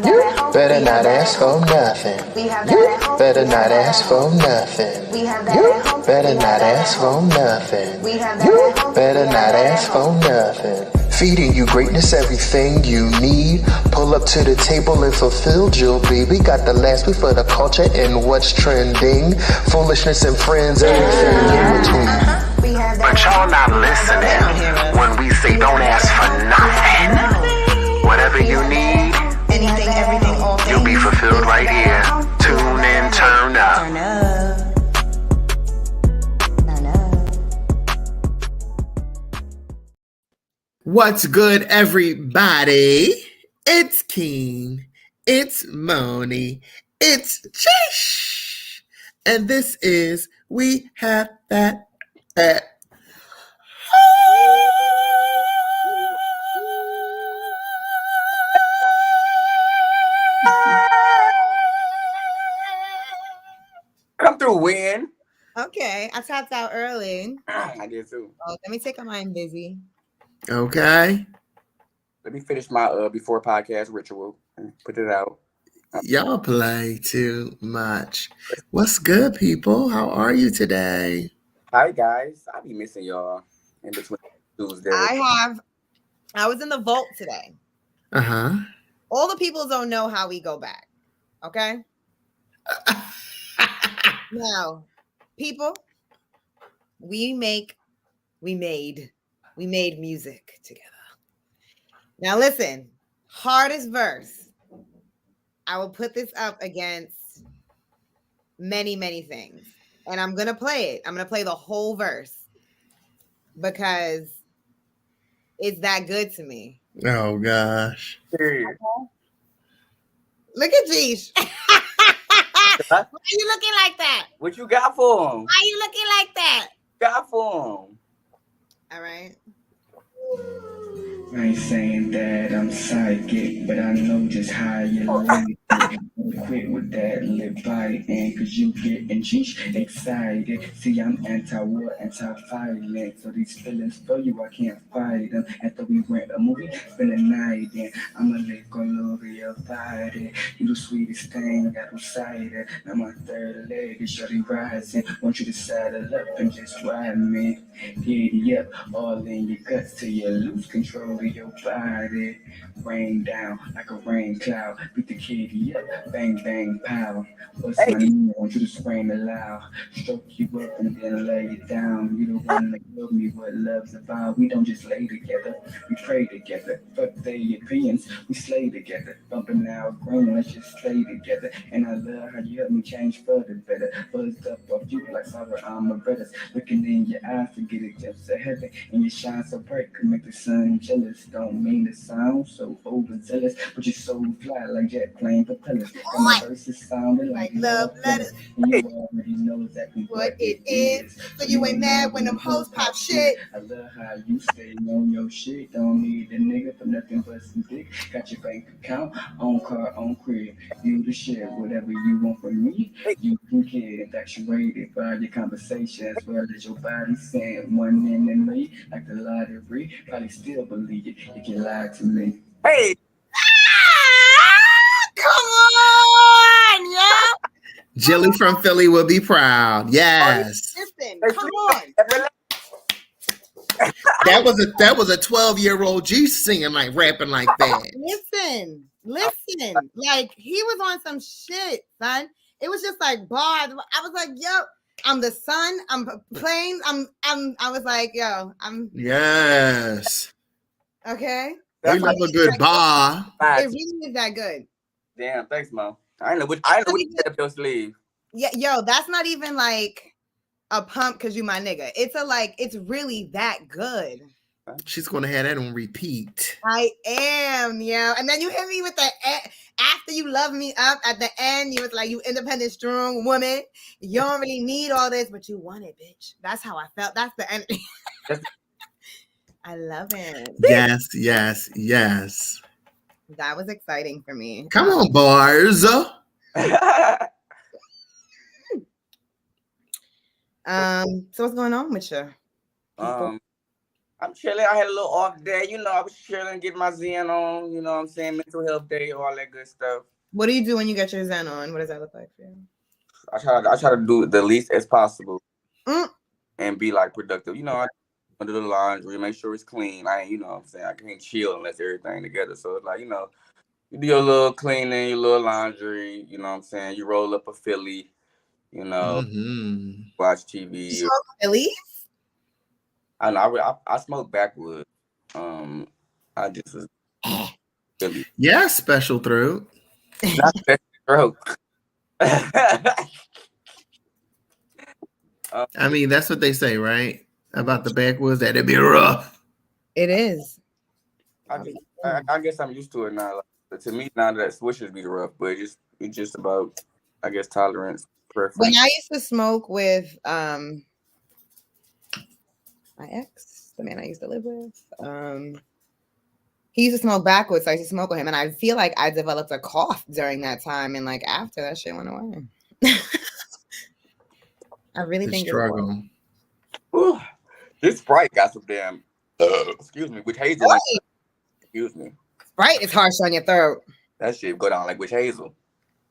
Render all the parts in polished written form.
You better not ask for nothing. You better not ask for nothing. You better not ask for nothing. You better not ask for nothing. Feeding you greatness, everything you need. Pull up to the table and fulfilled you'll be. We got the last week for the culture and what's trending. Foolishness and friends, everything in between. But y'all not listening when we say don't ask for nothing. Whatever you need, anything, everything, all things, you'll be fulfilled right here. Tune in, turn up. Turn up. What's good, everybody? It's Keen, it's Moni, it's Chish, and this is We Have That at Come through, win. Okay, I tapped out early. I did too. Oh, let me take a mind busy. Okay. Let me finish my before podcast ritual and put it out. Y'all play too much. What's good, people? How are you today? Hi guys, I be missing y'all in between Tuesdays. I was in the vault today. Uh-huh. All the people don't know how we go back. Okay. Now, people, we made music together. Now listen, hardest verse. I will put this up against many, many things. And I'm going to play it. I'm going to play the whole verse because it's that good to me. Oh, gosh. Okay? Look at Jeesh. Why are you looking like that? What you got for him? Why are you looking like that? Got for him? All right. I ain't saying that I'm psychic, but I know just how you like it. Don't quit with that lip biting, cause you getting excited. See, I'm anti-war, anti-violent, so these feelings for you, I can't fight them. After we rent a movie, spend the night in, I'ma lick all over your body. You the sweetest thing, got them cited. Now my third leg is shorty rising. Want you to saddle up and just ride me. Giddy up, all in your guts till you lose control of your body. Rain down like a rain cloud. Beat the kitty up, bang bang pow. What's my name? I want you to scream it loud. Stroke you up and then lay it down. You the one that told me what love's about. We don't just lay together, we pray together. Fuck their opinions, we slay together. Bumping out green, let's just stay together. And I love how you help me change for the better. Buzzed up off you like sour brothers. Looking in your eyes to get a glimpse of heaven. And you shine so bright, could make the sun jealous. Don't mean to sound so overzealous, but you're so fly like jet plane propellers. And my verses sounding like love letters. And you already know exactly what it is. So you ain't mad when them hoes pop shit. I love how you stay on your shit. Don't need a nigga for nothing but some dick. Got your bank account, on car, on crib. You the shit, whatever you want from me. You can get infatuated by your conversation as well as your body saying one in and me. Like the lottery, probably still believe it if you lie to me. Hey, Come on, yeah. Jilly from Philly will be proud. Yes. Listen, come on. That was a 12-year-old G singing like rapping like that. Listen. Like he was on some shit, son. It was just like bars. I was like, yo, I'm the sun. I'm playing. I was like, yo, I'm. Yes. Okay. We love a good bar. It really is that good. Damn, thanks, Mo. I know what you said up your sleeve. Yeah, yo, that's not even like a pump because you my nigga. It's really that good. She's gonna have that on repeat. I am, yo. And then you hit me with the after you love me up at the end, you was like, you independent, strong woman. You don't really need all this, but you want it, bitch. That's how I felt. That's the energy. I love it. Yes. That was exciting for me. Come on, bars. So what's going on with you? I I'm chilling. I had a little off day. You know, I was chilling, getting my Zen on. You know what I'm saying? Mental health day, all that good stuff. What do you do when you get your Zen on? What does that look like for you? I try to do the least as possible Mm. and be like productive. You know, I do the laundry, make sure it's clean. I ain't, you know what I'm saying? I can't chill unless everything together. So it's like, you know, you do your little cleaning, your little laundry, you know what I'm saying? You roll up a Philly, you know, watch TV. You smoke Phillies? I know I smoke backwoods. I just was Philly. Yeah, special throat. Not special throat. I mean, that's what they say, right? About the backwoods, that it'd be rough. It is. I guess I'm used to it now. Like, to me, now that swishers be rough, but it's just about, I guess, tolerance, preference. When I used to smoke with my ex, the man I used to live with, he used to smoke backwards, so I used to smoke with him, and I feel like I developed a cough during that time, and like after that shit went away. I really think struggle. This Sprite got some damn. Excuse me, witch hazel. Excuse me. Sprite is harsh on your throat. That shit go down like witch hazel.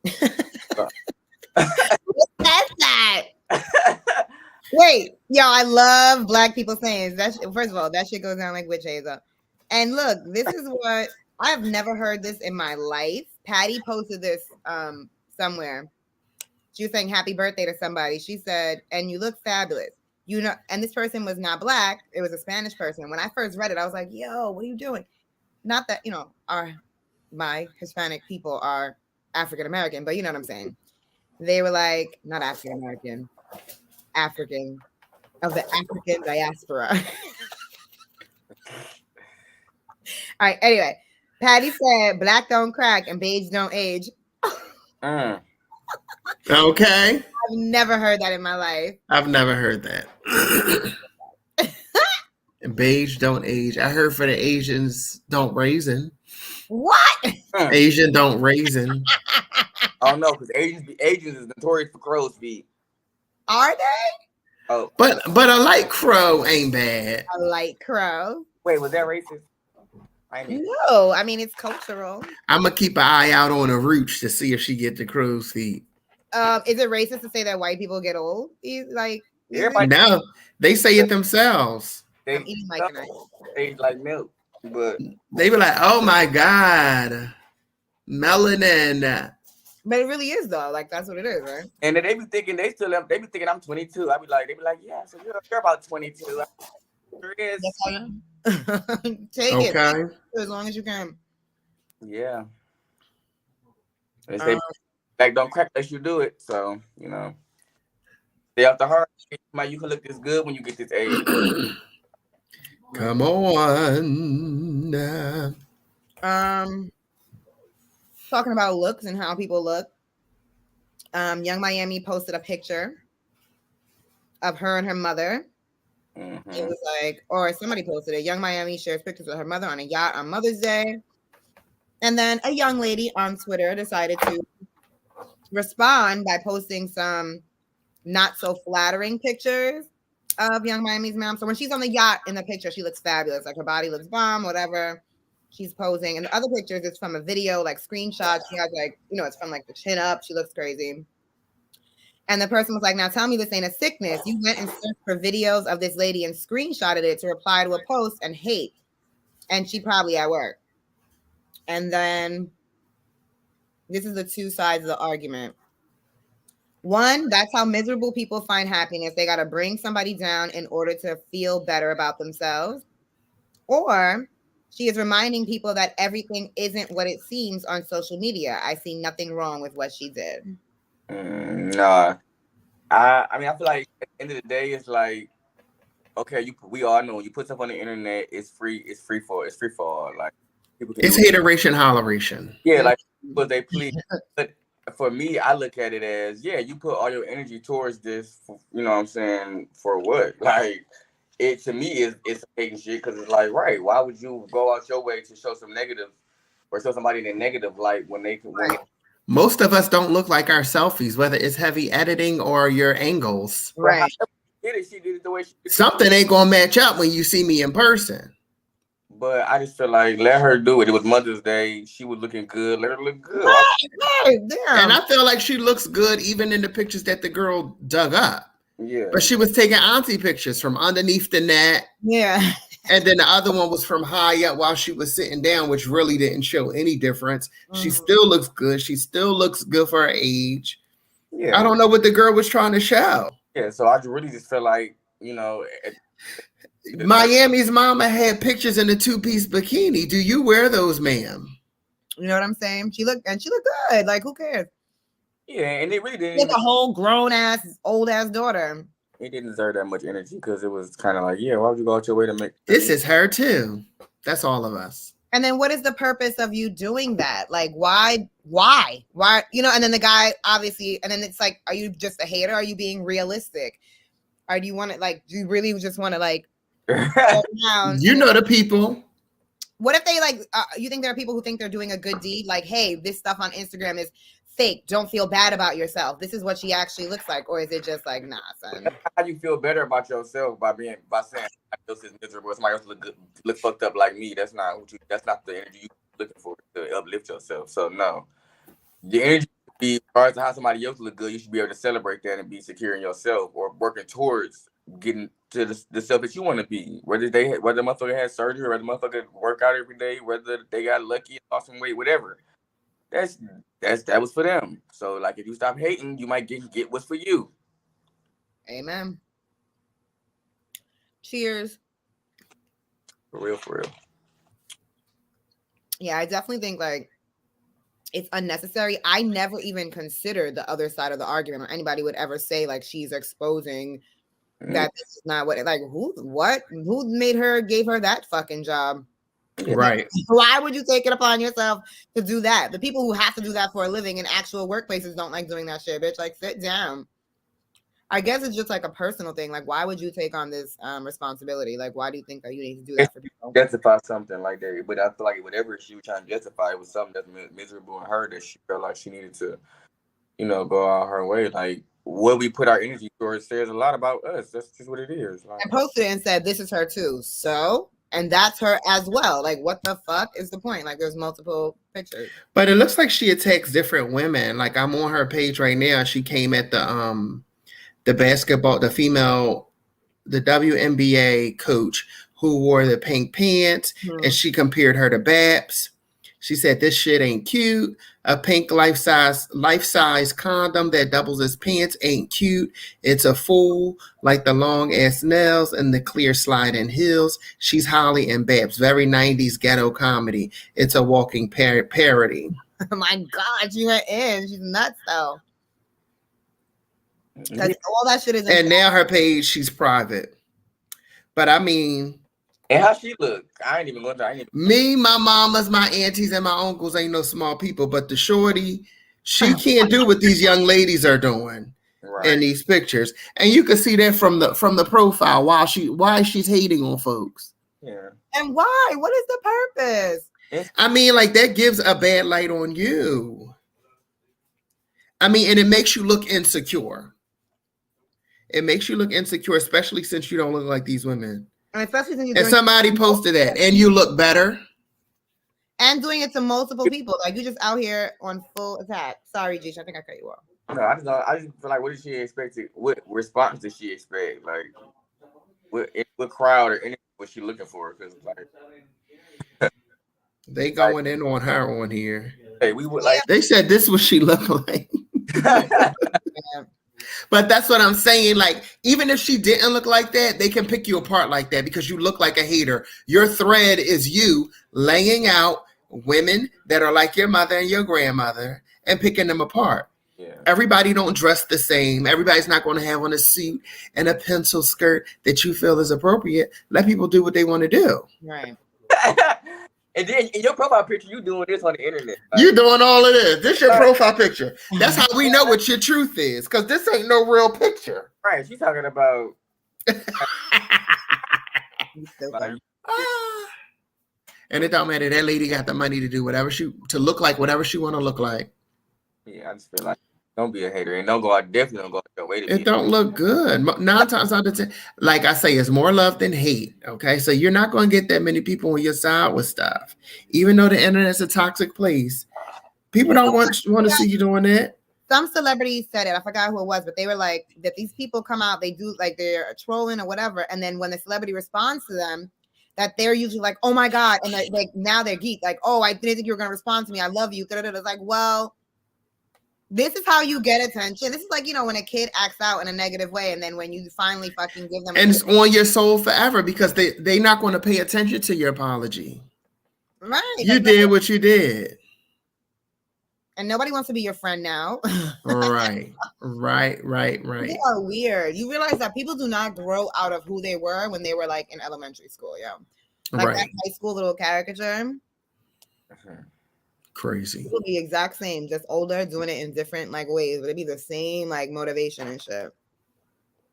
What's that? Wait, yo, I love Black people saying that. First of all, that shit goes down like witch hazel. And look, this is what I have never heard this in my life. Patty posted this somewhere. She was saying happy birthday to somebody. She said, "And you look fabulous." You know, and this person was not Black. It was a Spanish person. When I first read it, I was like, "Yo, what are you doing?" Not that, you know, my Hispanic people are African American, but you know what I'm saying. They were like, not African American, African of the African diaspora. All right. Anyway, Patty said, "Black don't crack and beige don't age." Okay. I've never heard that in my life. I've never heard that. Beige don't age. I heard for the Asians don't raisin. What? Asian don't raisin. I don't know, because Asians is notorious for crow's feet. Are they? Oh, but a light crow ain't bad. A light crow. Wait, was that racist? No, I mean it's cultural. I'm gonna keep an eye out on a rooch to see if she get the crow's feet. Is it racist to say that white people get old? No, they say it themselves. I'm eating like age like milk, but they be like, "Oh my god, melanin." But it really is though. Like that's what it is, right? And then they be thinking I'm 22. They be like, yeah, so you're about 22. Sure is. Take it as long as you can. Yeah. They say like don't crack unless you do it. So, you know. Stay off the hard shit. You can look this good when you get this age. Come on. Talking about looks and how people look. Young Miami posted a picture of her and her mother. Mm-hmm. It was like, or somebody posted it. Young Miami shares pictures of her mother on a yacht on Mother's Day. And then a young lady on Twitter decided to respond by posting some not so flattering pictures of Young Miami's mom. So when she's on the yacht in the picture, she looks fabulous. Like her body looks bomb, whatever. She's posing. And the other pictures is from a video, like screenshots. She has like, you know, it's from like the chin up. She looks crazy. And the person was like, "Now tell me this ain't a sickness. You went and searched for videos of this lady and screenshotted it to reply to a post and hate. And she probably at work." And then this is the two sides of the argument. One, that's how miserable people find happiness. They got to bring somebody down in order to feel better about themselves. Or she is reminding people that everything isn't what it seems on social media. I see nothing wrong with what she did. Nah. I mean, I feel like at the end of the day, it's like, okay, we all know when you put stuff on the internet, it's free for all. Like people can it's hateration, holleration. Yeah, like but they please. But for me, I look at it as, yeah, you put all your energy towards this, you know what I'm saying, for what? Like, it to me it's hating shit, because it's like, right, why would you go out your way to show some negative or show somebody in a negative light when they can win? Most of us don't look like our selfies, whether it's heavy editing or your angles. Right. She did it the way she did it. Something ain't gonna match up when you see me in person. But I just feel like let her do it. It was Mother's Day. She was looking good. Let her look good. Right, damn. And I feel like she looks good even in the pictures that the girl dug up. Yeah. But she was taking auntie pictures from underneath the net. Yeah. And then the other one was from high up while she was sitting down, which really didn't show any difference. She still looks good. She still looks good for her age. Yeah. I don't know what the girl was trying to show. Yeah, so I really just feel like, Miami's mama had pictures in a 2-piece bikini. Do you wear those, ma'am? You know what I'm saying? She looked good. Like, who cares? Yeah, and it really didn't. Like a whole grown ass, old ass daughter. It didn't deserve that much energy because it was kind of like, yeah, why would you go out your way to make this is her too? That's all of us. And then what is the purpose of you doing that? Like, why? And then the guy obviously, and then it's like, are you just a hater? Are you being realistic? Or do you want to do you really just want to you know the people. What if they you think there are people who think they're doing a good deed? Like, hey, this stuff on Instagram is fake. Don't feel bad about yourself. This is what she actually looks like. Or is it just like, nah, son? How you feel better about yourself by saying somebody else is miserable, somebody else look fucked up like me? That's not the energy you're looking for to uplift yourself. So no. The energy should be, regardless of how somebody else look good, you should be able to celebrate that and be secure in yourself or working towards getting to the self that you want to be. Whether the motherfucker had surgery, whether the motherfucker work out every day, whether they got lucky and lost some weight, whatever. That was for them. So like if you stop hating, you might get what's for you. Amen. Cheers. For real. Yeah, I definitely think it's unnecessary. I never even considered the other side of the argument, or anybody would ever say she's exposing that this is not what who gave her that fucking job. Right. Why would you take it upon yourself to do that? The people who have to do that for a living in actual workplaces don't like doing that shit, bitch. Sit down. I guess it's just a personal thing. Why would you take on this responsibility? Why do you think that you need to do that for people? Justify something like that. But I feel like whatever she was trying to justify, it was something that's miserable in her that she felt like she needed to, go out her way. What we put our energy towards says a lot about us. That's just what it is. I posted it and said, this is her too. So, and that's her as well. What the fuck is the point? There's multiple pictures. But it looks like she attacks different women. I'm on her page right now. She came at the basketball, the WNBA coach who wore the pink pants, and she compared her to Babs. She said, this shit ain't cute. A pink life-size condom that doubles as pants ain't cute. It's a fool, like the long-ass nails and the clear sliding heels. She's Holly and Babs. Very 90s ghetto comedy. It's a walking parody. Oh my God, she's in. She's nuts, though. Because all that shit is. And now her page, she's private. But I mean. And how she look? I ain't even going to. Me, my mamas, my aunties, and my uncles ain't no small people. But the shorty, she can't do what these young ladies are doing in these pictures. And you can see that from the profile why she's hating on folks. Yeah. And why? What is the purpose? I mean, that gives a bad light on you. I mean, and it makes you look insecure. It makes you look insecure, especially since you don't look like these women. And especially since and somebody posted that, and you look better. And doing it to multiple people. You just out here on full attack. Sorry, Jish, I think I cut you off. No, I just feel like, what did she expect? What response did she expect? What crowd or anything was she looking for? Because they going in on her on here. Hey, we would They said this what she looked like. But that's what I'm saying. Even if she didn't look like that, they can pick you apart like that because you look like a hater. Your thread is you laying out women that are like your mother and your grandmother and picking them apart. Yeah. Everybody don't dress the same. Everybody's not going to have on a suit and a pencil skirt that you feel is appropriate. Let people do what they want to do. Right. And then in your profile picture, you doing this on the internet. You doing all of this. This your profile picture. That's how we know what your truth is, because this ain't no real picture. Right. She's talking about. And it don't matter. That lady got the money to do to look like whatever she want to look like. Yeah, I just feel like Don't be a hater and don't go out. Definitely don't go out your way to be. It don't look good. 9 times out of 10, like I say, it's more love than hate. Okay, so you're not going to get that many people on your side with stuff, even though the internet's a toxic place. People don't want to see you doing that. Some celebrities said it. I forgot who it was, but they were like that. These people come out, they do like they're trolling or whatever, and then when the celebrity responds to them, that they're usually like, "Oh my god," and like now they're geeked, like, "Oh, I didn't think you were gonna respond to me. I love you." It's like, well, this is how you get attention. This is like, you know, when a kid acts out in a negative way, and then when you finally fucking give them, and it's on your soul forever because they're not going to pay attention to your apology. Right? You did what you did. And nobody wants to be your friend now. Right. They are weird. You realize that people do not grow out of who they were when they were like in elementary school. Yeah. Like that high school little caricature. Crazy. It would be exact same, just older, doing it in different like ways, but it'd be the same like motivation and shit.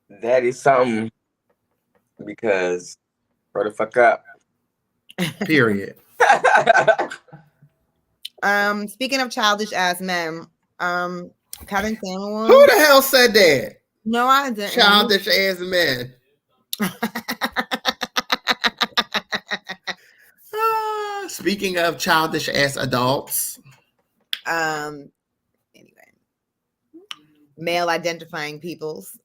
That is something because grow the fuck up. Period. Speaking of childish ass men, Kevin Samuels. Who the hell said that? No, I didn't. Childish ass men. Speaking of childish ass adults. Anyway, male identifying peoples.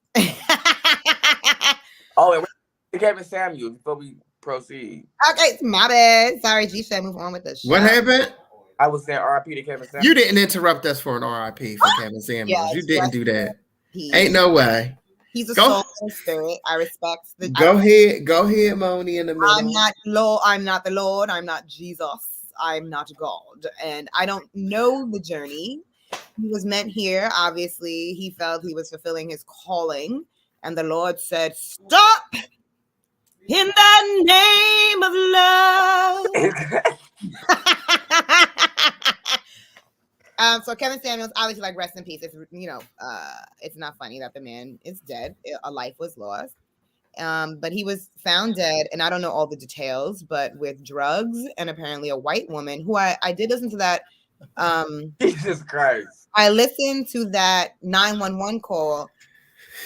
Oh, and Kevin Samuels before we proceed. Okay, my bad. Sorry, G. Should move on with this. What happened? I was saying RIP to Kevin Samuels. You didn't interrupt us for an RIP for Kevin Samuels. Yes, you didn't do that. He, Ain't no way. He's a soul and spirit. I respect the. Go ahead, Moni in the middle. I'm not Lord. I'm not the Lord. I'm not Jesus. I'm not God, and I don't know the journey. He was meant here. Obviously, he felt he was fulfilling his calling, and the Lord said, "Stop." In the name of love. So Kevin Samuels, obviously, like, rest in peace. It's, you know, it's not funny that the man is dead. A life was lost. But he was found dead, and I don't know all the details, but with drugs and apparently a white woman who I did listen to that. Jesus Christ. I listened to that 911 call.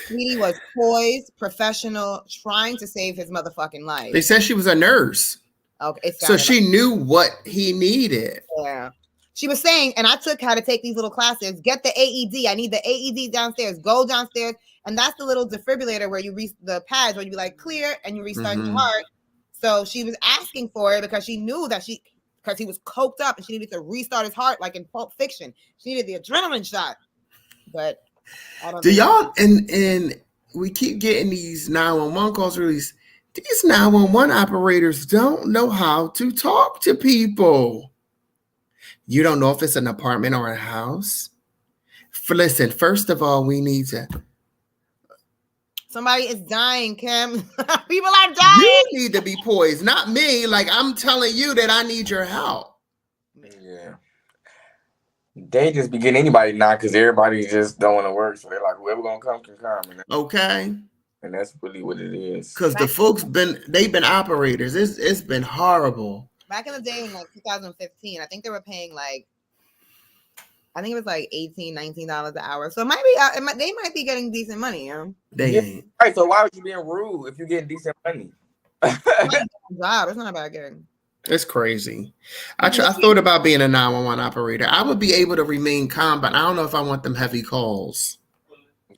He was poised, professional, trying to save his motherfucking life. They said she was a nurse. Okay, so she knew what he needed. Yeah. She was saying, and I took how to take these little classes. Get the AED. I need the AED downstairs. Go downstairs. And that's the little defibrillator where you reach the pads where you be like clear and you restart your heart. So she was asking for it because she knew that because he was coked up and she needed to restart his heart like in Pulp Fiction. She needed the adrenaline shot. But I don't know. Y'all, and we keep getting these 911 calls released. These 911 operators don't know how to talk to people. You don't know if it's an apartment or a house. Listen, first of all, we need to. Somebody is dying, Kim. People are dying. You need to be poised, not me. Like, I'm telling you that I need your help. Yeah. They just be getting anybody now because everybody just don't want to work. So they're like, whoever gonna come can come. Okay. And that's really what it is. Because the folks they've been operators. It's been horrible. Back in the day in like 2015, I think they were paying like, I think it was like $18, $19 an hour. So it might be, they might be getting decent money, you know? They ain't. Right, so why would you being rude if you're getting decent money? Job, it's not a bad gig. It's crazy. I thought about being a 911 operator. I would be able to remain calm, but I don't know if I want them heavy calls.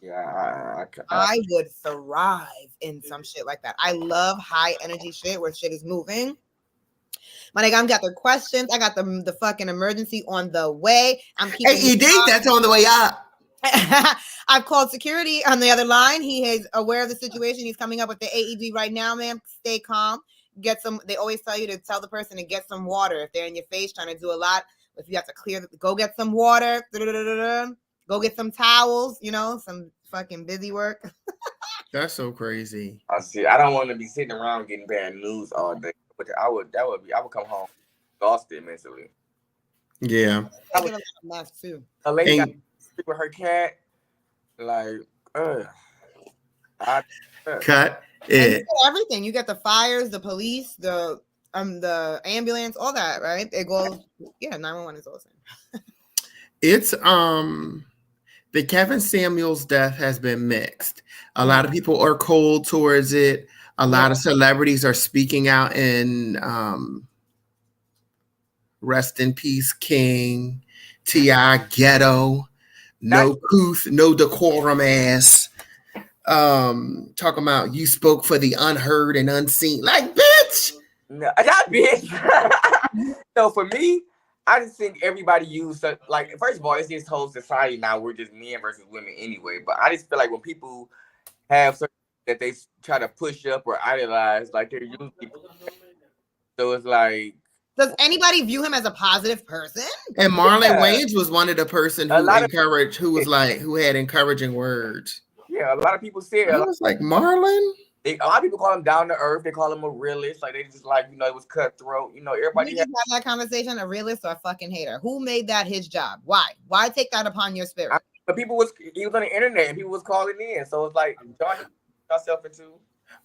Yeah, I would thrive in some shit like that. I love high energy shit where shit is moving. My nigga, I got the questions. I got the fucking emergency on the way. I'm keeping AED, that's on the way up. I've called security on the other line. He is aware of the situation. He's coming up with the AED right now, ma'am. Stay calm. Get some. They always tell you to tell the person to get some water if they're in your face trying to do a lot. If you have to clear, go get some water. Go get some towels. You know, some fucking busy work. That's so crazy. I see. I don't want to be sitting around getting bad news all day. But I would come home exhausted mentally. Yeah. I would laugh too. A lady got sleep with her cat, like, cut it. You get everything. You get the fires, the police, the ambulance, all that, right? It goes, 911 is awesome. It's The Kevin Samuels death has been mixed. A lot of people are cold towards it. A lot of celebrities are speaking out in rest in peace, King, T.I. Ghetto, no couth, no decorum ass. Talking about you spoke for the unheard and unseen. Like, bitch. No, that bitch. So for me, I just think everybody use like, first of all, it's this whole society now. We're just men versus women anyway. But I just feel like when people have certain that they try to push up or idolize, like they're usually, so it's like, does anybody view him as a positive person? And Marlon Wayans was one of the person who encouraged, who had encouraging words. Yeah, a lot of people say. I was like, Marlon. A lot of people call him down to earth. They call him a realist. Like, they just like, it was cutthroat. Everybody have that conversation. A realist or a fucking hater? Who made that his job? Why? Why take that upon your spirit? But he was on the internet and people was calling in. So it's like, John yourself into.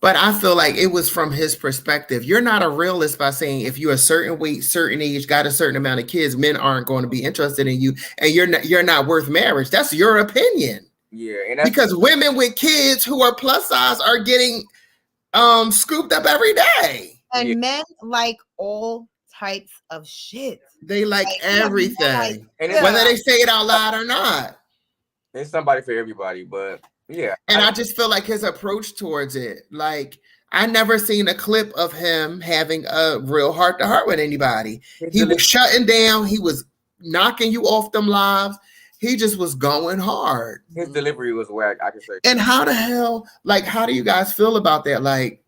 But I feel like it was from his perspective. You're not a realist by saying if you're a certain weight, certain age, got a certain amount of kids, men aren't going to be interested in you, and you're not worth marriage. That's your opinion. Yeah, and that's because women with kids who are plus size are getting scooped up every day. And men like all types of shit. They like everything. And whether they say it out loud or not. There's somebody for everybody, but yeah. And I just feel like his approach towards it, like, I never seen a clip of him having a real heart-to-heart with anybody. He was shutting down. He was knocking you off them lives. He just was going hard. His delivery was whack, I can say. And how the hell, like, how do you guys feel about that? Like,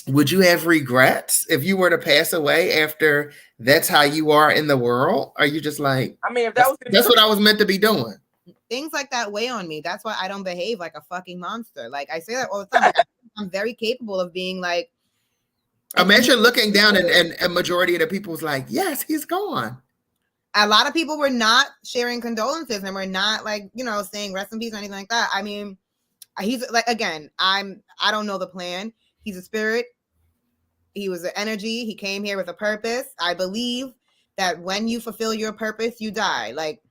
would you have regrets if you were to pass away after that's how you are in the world? Are you just like, I mean, if that's what I was meant to be doing? Things like that weigh on me. That's why I don't behave like a fucking monster. Like, I say that all the time. I'm very capable of being like. Imagine looking down and a majority of the people was like, yes, he's gone. A lot of people were not sharing condolences and were not like, saying rest in peace or anything like that. I mean, he's like, again, I don't know the plan. He's a spirit. He was an energy. He came here with a purpose. I believe that when you fulfill your purpose, you die. Like,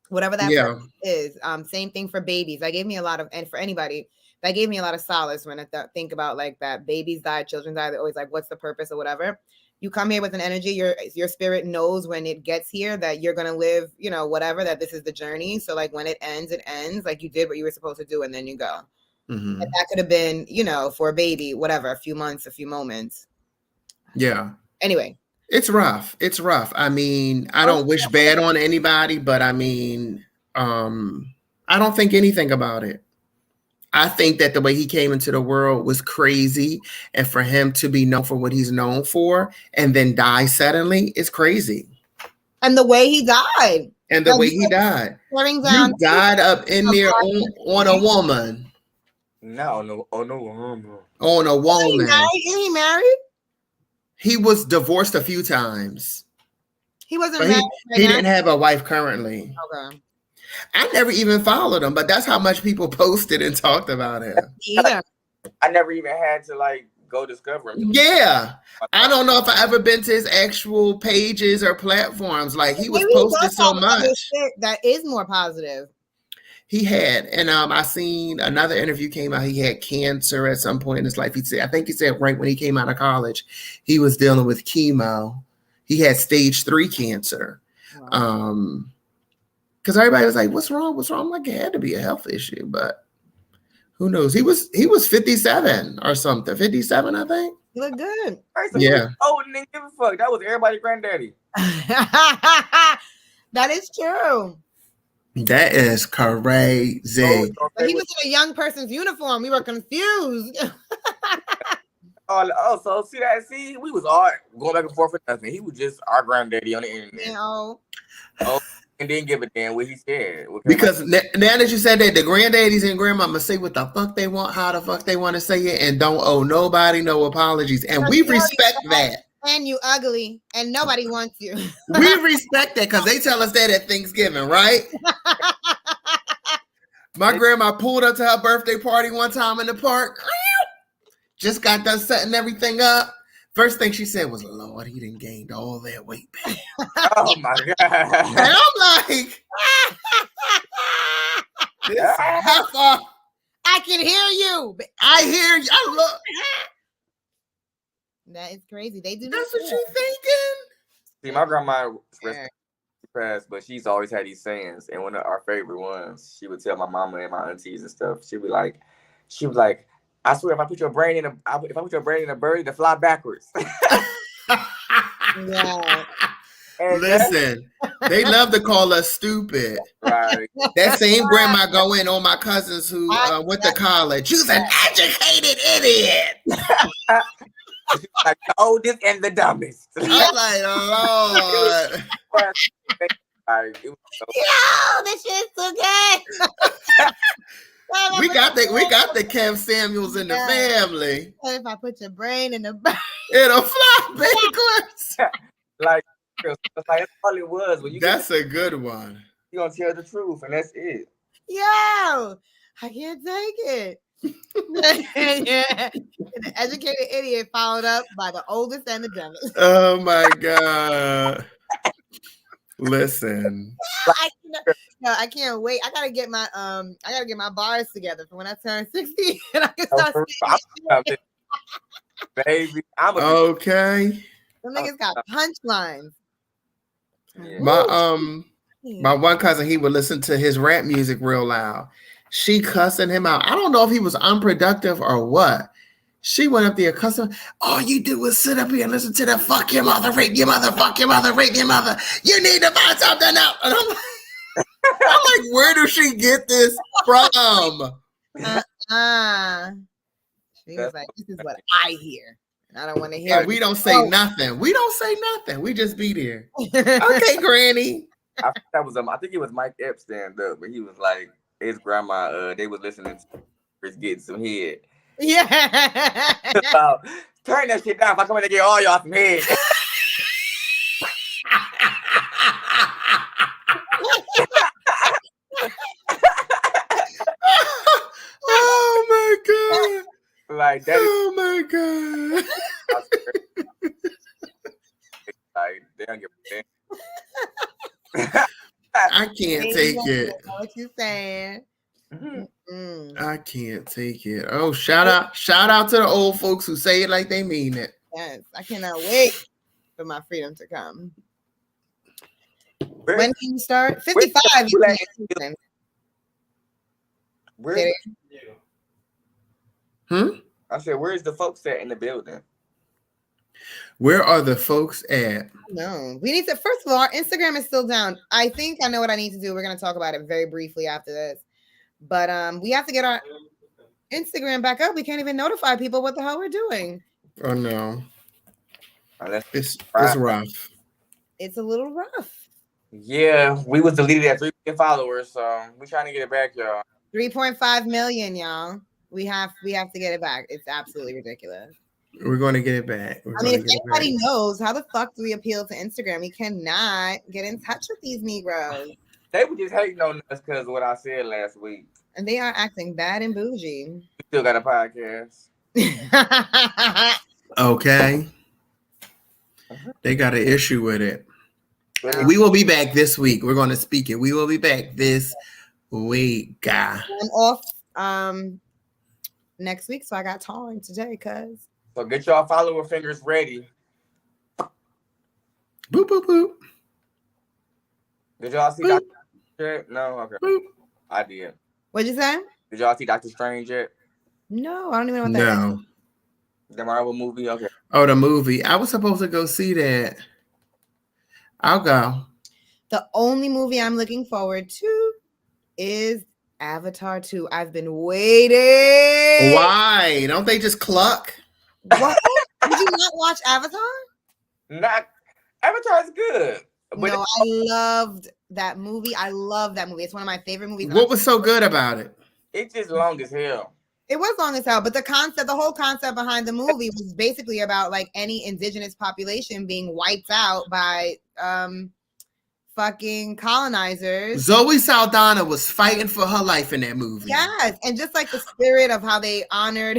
whatever that purpose is. Same thing for babies. That gave me a lot of, and for anybody, that gave me a lot of solace when I think about like that babies die, children die. They're always like, what's the purpose or whatever. You come here with an energy, your spirit knows when it gets here that you're going to live, whatever, that this is the journey. So like when it ends, like you did what you were supposed to do and then you go. Mm-hmm. And that could have been, for a baby, whatever, a few months, a few moments. Yeah. Anyway. It's rough. I mean, I don't wish bad on anybody, but I mean, I don't think anything about it. I think that the way he came into the world was crazy. And for him to be known for what he's known for and then die suddenly is crazy. And the way he died. You died up in there on a woman. No, on a woman. On a woman. Is he married? He was divorced a few times. He wasn't married. He didn't have a wife currently. Okay. I never even followed him, but that's how much people posted and talked about him. Either. I never even had to like go discover him. Yeah. I don't know if I ever been to his actual pages or platforms. Like he was posted so much. That is more positive. He had, and I seen another interview came out. He had cancer at some point in his life. I think he said right when he came out of college, he was dealing with chemo. He had stage 3 cancer. Wow. Because everybody was like, "What's wrong? What's wrong?" I'm like, it had to be a health issue, but who knows? He was 57 or something. 57, I think. He looked good. Yeah. Oh, didn't give a fuck. That was everybody's granddaddy. That is true. That is crazy. But he was in a young person's uniform. We were confused. So see, we was all going back and forth for nothing. He was just our granddaddy on the internet. And didn't give a damn what he said. Because now that you said that, the granddaddies and grandmamas say what the fuck they want, how the fuck they want to say it, and don't owe nobody no apologies. And we respect that. And you ugly, and nobody wants you. We respect that because they tell us that at Thanksgiving, right? My grandma pulled up to her birthday party one time in the park. Just got done setting everything up. First thing she said was, "Lord, he done gained all that weight back." Oh my God. And I'm like, heifer. I can hear you. I hear you. I look. That is crazy. They do. That's what you thinking? See, my grandma Yeah. passed, but she's always had these sayings, and one of our favorite ones, she would tell my mama and my aunties and stuff. She was like, I swear, if I put your brain in a bird, it'll fly backwards. Yeah. Listen, they love to call us stupid. Right. That same grandma go in on my cousins who went to college. You're an educated idiot. Like the oldest and the dumbest. I'm like, Lord. Like, it was so Yo, this shit's so good. We got the Kev Samuels in the family. If I put your brain in the bird, It'll fly backwards. like that's all it was. When you That's a good one. you gonna tell the truth, and that's it. yo, I can't take it. Yeah. An educated idiot followed up by the oldest and the dumbest. Oh my God. Listen. I can't wait. I gotta get my bars together for when I turn 60 and I can start speaking. Baby, Okay. Them niggas got punchlines. Yeah. My one cousin, he would listen to his rap music real loud. She cussing him out. I don't know if he was unproductive or what. She went up there cussing. All you do is sit up here and listen to the fuck your mother, rape your mother, fuck your mother, rape your mother. You need to find something out. And I'm like, where does she get this from? She was like, this is what I hear. And I don't want to hear it. We don't say nothing. We don't say nothing. We just be there. Okay, Granny. I think it was Mike Epps stand up, but he was like, his grandma, they was listening to Chris getting some head. Yeah. Turn that shit down if I come in to get all y'all some head. Oh my God. Like that. Oh my God. Like, they don't give a damn. I can't take it. What you saying? I can't take it. Oh, shout out to the old folks who say it like they mean it. Yes, I cannot wait for my freedom to come. When can you start? 55. I said, where's the folks at in the building? Where are the folks at? No, we need to. First of all, our Instagram is still down. I think I know what I need to do. We're going to talk about it very briefly after this. But we have to get our Instagram back up. We can't even notify people what the hell we're doing. Oh no, it's rough. It's a little rough. Yeah, we was deleted at 3 million followers, so we're trying to get it back, y'all. 3.5 million, y'all. We have to get it back. It's absolutely ridiculous. We're going to get it back. I mean, if anybody knows how the fuck do we appeal to Instagram, we cannot get in touch with these Negroes. They were just hating on us because of what I said last week. And they are acting bad and bougie. We still got a podcast. Okay. They got an issue with it. We will be back this week. We're going to speak it. We will be back this week. I'm off next week, so I got time today, cuz. So get y'all follower fingers ready. Boop, boop, boop. Did y'all see Doctor Strange? No? Okay. Boop. I did. What'd you say? Did y'all see Doctor Strange yet? No, I don't even know what that is. The Marvel movie? Okay. Oh, the movie. I was supposed to go see that. I'll go. The only movie I'm looking forward to is Avatar 2. I've been waiting. Why? Don't they just cluck? What? Did you not watch Avatar? Avatar's good. But no, I loved that movie. I love that movie. It's one of my favorite movies. What was so good about it? It's just long as hell. It was long as hell, but the whole concept behind the movie was basically about like any indigenous population being wiped out by fucking colonizers. Zoe Saldana was fighting for her life in that movie. Yes, and just like the spirit of how they honored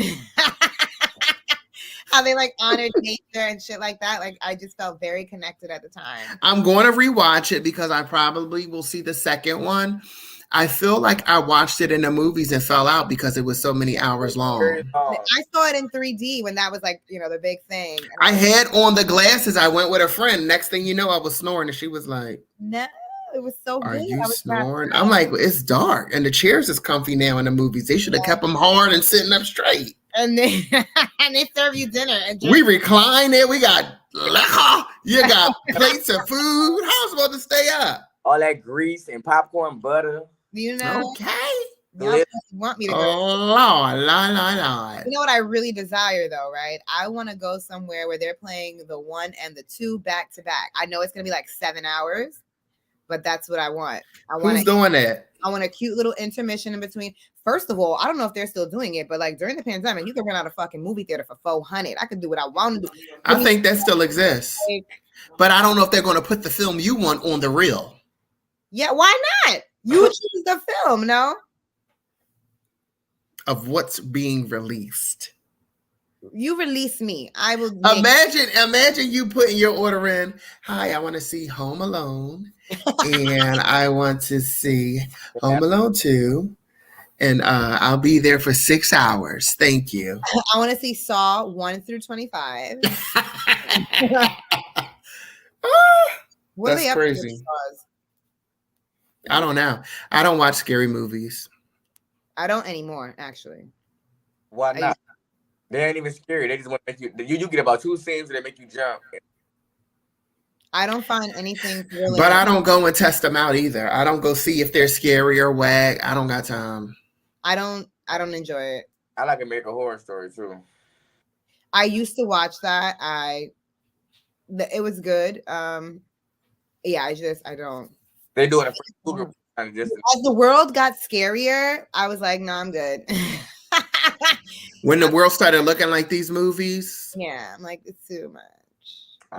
honored nature and shit like that. Like I just felt very connected at the time. I'm going to rewatch it because I probably will see the second one. I feel like I watched it in the movies and fell out because it was so many hours long. I saw it in 3D when that was like, the big thing. I had on the glasses. I went with a friend. Next thing you know, I was snoring, and she was like, "No, it was so good." Are you snoring? I'm like, it's dark, and the chairs is comfy now in the movies. They should have kept them hard and sitting up straight. And then and they serve you dinner. And we recline there. We got liquor. You got plates of food. How am I supposed to stay up? All that grease and popcorn butter. Okay. You want me to go? Oh, Lord. You know what I really desire though, right? I want to go somewhere where they're playing the 1 and the 2 back to back. I know it's gonna be like 7 hours, but that's what I want. Who's doing that? I want a cute little intermission in between. First of all, I don't know if they're still doing it, but like during the pandemic, you could rent out a fucking movie theater for $400. I could do what I want to do. I think that still exists, but I don't know if they're going to put the film you want on the reel. Yeah, why not? You choose the film, no? Of what's being released. You release me. I will imagine you putting your order in. Hi, I want to see Home Alone. And I want to see Home Alone 2. And I'll be there for 6 hours. Thank you. I want to see Saw 1 through 25. That's crazy. I don't know. I don't watch scary movies. I don't anymore, actually. Why not? They ain't even scary. They just want to make you get about 2 scenes that make you jump. I don't find anything really. But I don't go and test them out either. I don't go see if they're scary or whack. I don't got time. I don't enjoy it. I like American Horror Story too. I used to watch that. It was good. Yeah, I don't. They doing it for as the world got scarier, I was like, no, I'm good. When the world started looking like these movies. Yeah, I'm like, it's too much.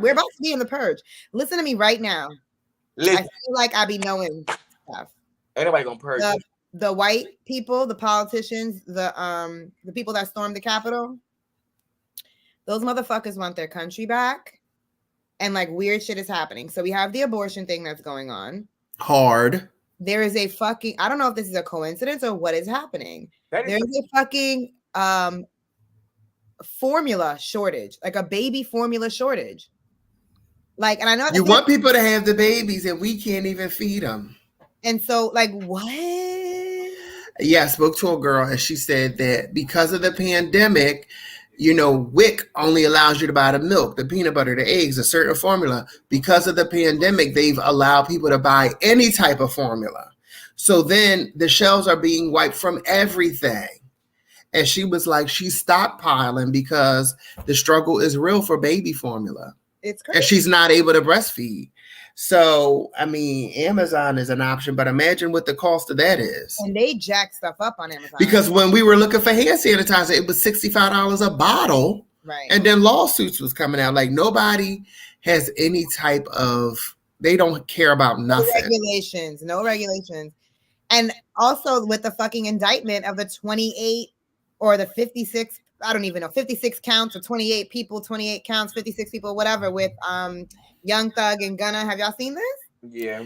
We're about to be in the purge. Listen to me right now. Listen. I feel like I be knowing stuff. Ain't nobody gonna purge. The white people, the politicians, the people that stormed the Capitol, those motherfuckers want their country back, and like weird shit is happening. So we have the abortion thing that's going on. Hard. There is a fucking, I don't know if this is a coincidence or what is happening. There's a fucking formula shortage, like a baby formula shortage. Like, and I know you want people to have the babies and we can't even feed them. And so, like, what? Yeah, I spoke to a girl and she said that because of the pandemic, WIC only allows you to buy the milk, the peanut butter, the eggs, a certain formula. Because of the pandemic, they've allowed people to buy any type of formula. So then the shelves are being wiped from everything. And she was like, she's stockpiling because the struggle is real for baby formula. It's crazy. And she's not able to breastfeed. So, I mean, Amazon is an option, but imagine what the cost of that is. And they jack stuff up on Amazon. Because when we were looking for hand sanitizer, it was $65 a bottle. Right. And then lawsuits was coming out. Like nobody has any type of, they don't care about nothing. No regulations. And also with the fucking indictment of the 28 or the 56, I don't even know, 56 counts or 28 people, 28 counts, 56 people, whatever, with Young Thug and Gunna. Have y'all seen this? Yeah.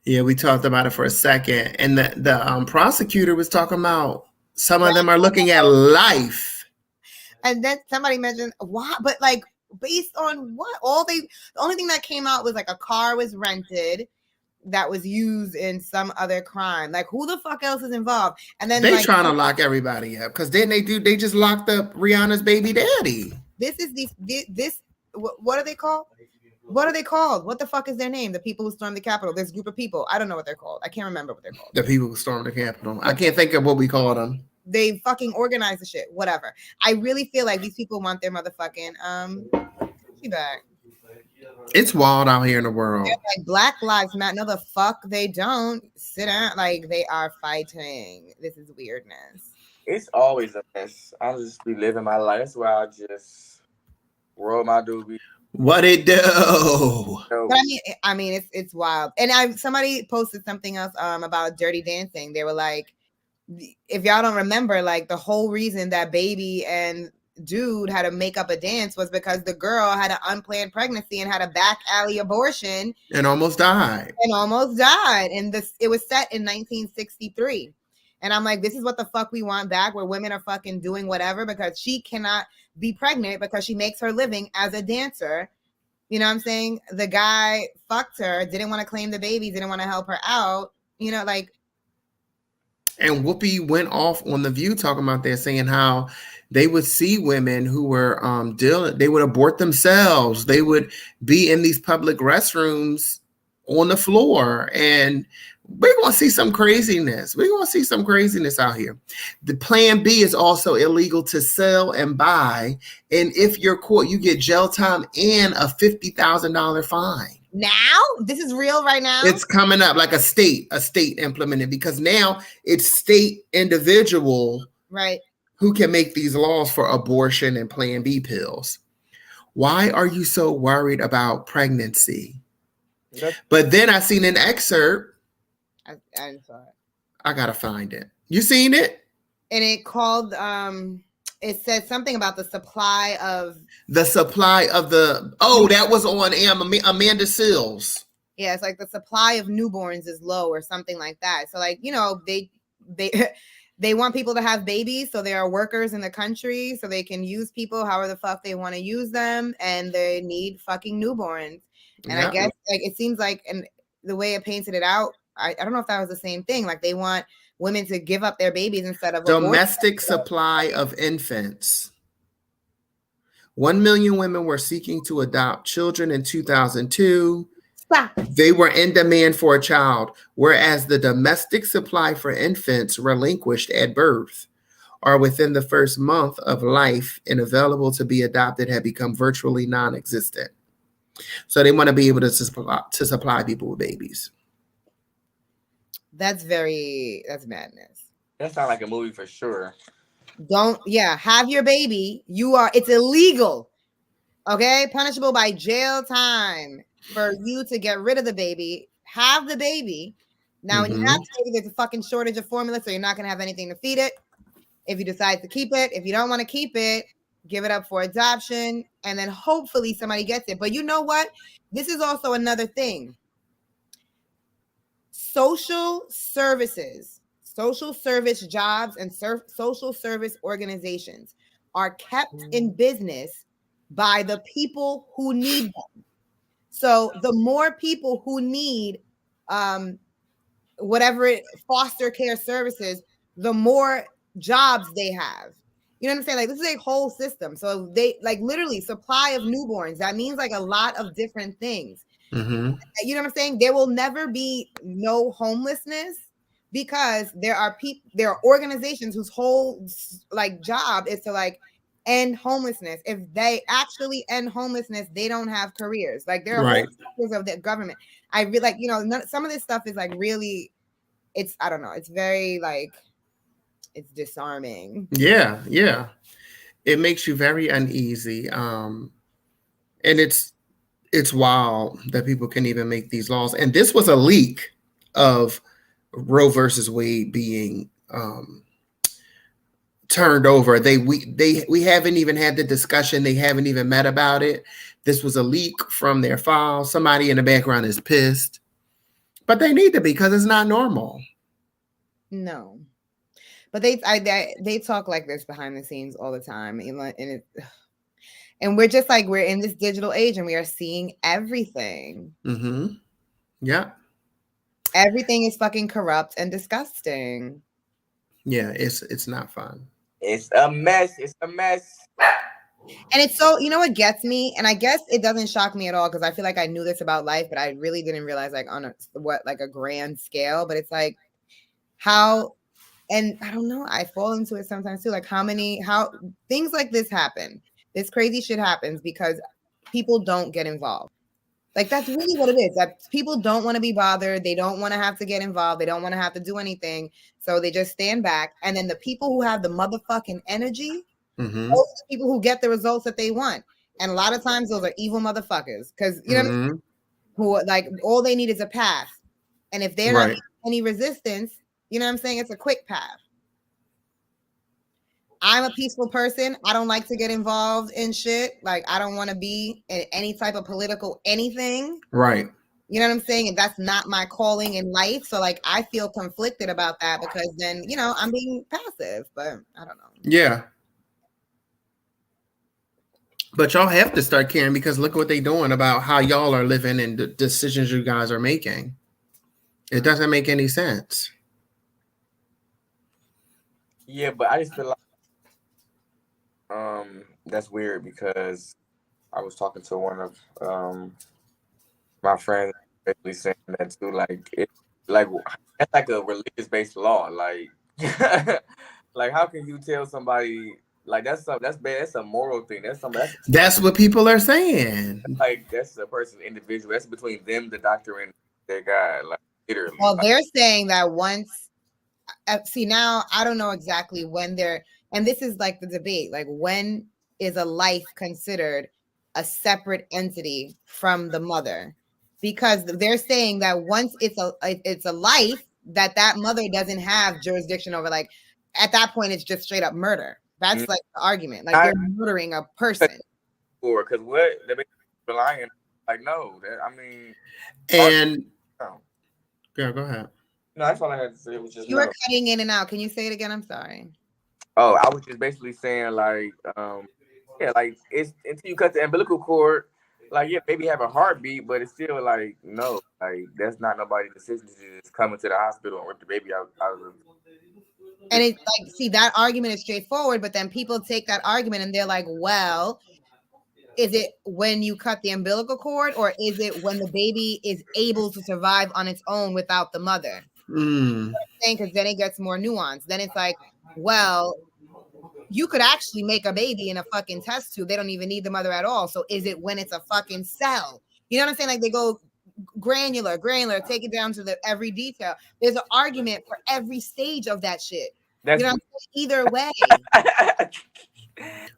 Yeah, we talked about it for a second. And the prosecutor was talking about some of them are looking at life. And then somebody mentioned, why? But like, based on what? The only thing that came out was like a car was rented that was used in some other crime. Like, who the fuck else is involved? And then they trying to lock everybody up because then they just locked up Rihanna's baby daddy. What are they called? What are they called? What the fuck is their name? The people who stormed the Capitol. There's a group of people. I don't know what they're called. I can't remember what they're called. The people who stormed the Capitol. I can't think of what we call them. They fucking organize the shit. Whatever. I really feel like these people want their motherfucking country back. It's wild out here in the world. They're like Black Lives Matter. No, the fuck they don't. Sit down. Like they are fighting. This is weirdness. It's always a mess. I'll just be living my life. That's why I just roll my doobie. What it do? But I mean, it's wild. And somebody posted something else about Dirty Dancing. They were like, if y'all don't remember, like the whole reason that Baby and dude had to make up a dance was because the girl had an unplanned pregnancy and had a back alley abortion and almost died. And it was set in 1963. And I'm like, this is what the fuck we want back, where women are fucking doing whatever because she cannot be pregnant because she makes her living as a dancer. You know what I'm saying? The guy fucked her, didn't want to claim the baby, didn't want to help her out. You know, like. And Whoopi went off on The View talking about that, saying how they would see women who were they would abort themselves. They would be in these public restrooms on the floor, and we're going to see some craziness. We're going to see some craziness out here. The Plan B is also illegal to sell and buy. And if you're caught, you get jail time and a $50,000 fine. Now? This is real right now? It's coming up like a state implemented, because now it's state individual right who can make these laws for abortion and Plan B pills. Why are you so worried about pregnancy? But then I seen an excerpt. I saw it. I gotta find it. You seen it? And it called it said something about the supply of that was on Amanda Sills. Yeah, it's like the supply of newborns is low or something like that. So like, you know, they they want people to have babies, so there are workers in the country so they can use people however the fuck they want to use them, and they need fucking newborns. And I guess like it seems like, and the way it painted it out, I don't know if that was the same thing. Like they want women to give up their babies instead of domestic supply of infants. 1 million women were seeking to adopt children in 2002. Stop. They were in demand for a child, whereas the domestic supply for infants relinquished at birth or within the first month of life and available to be adopted had become virtually non-existent. So they want to be able to supply people with babies. That's madness. That sounds like a movie for sure. Have your baby. It's illegal. Okay? Punishable by jail time for you to get rid of the baby. Have the baby. Now, when you have the baby, there's a fucking shortage of formula, so you're not going to have anything to feed it. If you decide to keep it, if you don't want to keep it, give it up for adoption, and then hopefully somebody gets it. But you know what? This is also another thing. Social service jobs and social service organizations are kept in business by the people who need them. So the more people who need foster care services, the more jobs they have. You know what I'm saying? Like this is a whole system. So they like literally supply of newborns. That means like a lot of different things. Mm-hmm. You know what I'm saying? There will never be no homelessness because there are organizations whose whole like job is to like end homelessness. If they actually end homelessness, they don't have careers. Like there are whole sectors of the government. I really like, you know, some of this stuff is like really, I don't know. It's very like, it's disarming. Yeah. It makes you very uneasy. And it's wild that people can even make these laws. And this was a leak of Roe versus Wade being turned over. We haven't even had the discussion. They haven't even met about it. This was a leak from their file. Somebody in the background is pissed, but they need to be because it's not normal. No, but they talk like this behind the scenes all the time, and we're just like, we're in this digital age and we are seeing everything. Mm-hmm. Yeah. Everything is fucking corrupt and disgusting. Yeah, it's not fun. It's a mess. And it's so, you know what gets me? And I guess it doesn't shock me at all because I feel like I knew this about life, but I really didn't realize like on a grand scale. But it's like how, and I don't know, I fall into it sometimes too. Like how things like this happen. This crazy shit happens because people don't get involved. Like that's really what it is. That people don't want to be bothered. They don't want to have to get involved. They don't want to have to do anything. So they just stand back. And then the people who have the motherfucking energy, those are the people who get the results that they want. And a lot of times those are evil motherfuckers. Because you know what I mean? Who like all they need is a path. And if they're not any resistance, you know what I'm saying? It's a quick path. I'm a peaceful person. I don't like to get involved in shit. Like, I don't want to be in any type of political anything. Right. You know what I'm saying? And that's not my calling in life. So, like, I feel conflicted about that because then, you know, I'm being passive. But I don't know. Yeah. But y'all have to start caring because look what they're doing about how y'all are living and the decisions you guys are making. It doesn't make any sense. Yeah, but I just feel like that's weird because I was talking to one of my friends basically saying that too. Like it, like that's like a religious based law. Like, like how can you tell somebody like that's bad? That's a moral thing. That's what people are saying. Like that's a person's individual. That's between them, the doctor, and their God. Like literally. Well, they're saying that once. See, now I don't know exactly when they're, and this is like the debate. Like, when is a life considered a separate entity from the mother? Because they're saying that once it's a life that mother doesn't have jurisdiction over. Like, at that point, it's just straight up murder. That's like the argument. Like, they're murdering a person. Or because what they're relying, like, no, I mean, and yeah, go ahead. No, that's all I had to say. It was just you were cutting in and out. Can you say it again? I'm sorry. Oh, I was just basically saying, like, yeah, like it's until you cut the umbilical cord, like, yeah, baby have a heartbeat, but it's still like, no, like that's not nobody's decision to just come into the hospital and rip the baby out of the. And it's like, see, that argument is straightforward, but then people take that argument and they're like, well, is it when you cut the umbilical cord, or is it when the baby is able to survive on its own without the mother? Because then it gets more nuanced. Then it's like, well, you could actually make a baby in a fucking test tube. They don't even need the mother at all. So is it when it's a fucking cell? You know what I'm saying? Like, they go granular, take it down to every detail. There's an argument for every stage of that shit. You know what I'm saying? Either way.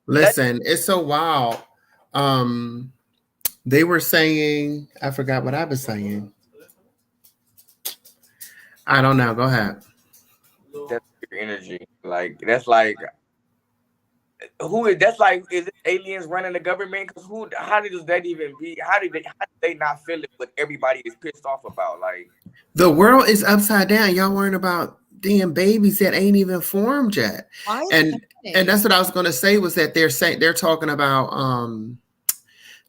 Listen, it's so wild. They were saying, I forgot what I was saying. I don't know. Go ahead. That's your energy. Like, that's like, that's like, is it aliens running the government? Because how does that even be? How did they not feel it, but everybody is pissed off about? Like, the world is upside down. Y'all worrying about damn babies that ain't even formed yet. And that's what I was going to say, was that they're talking about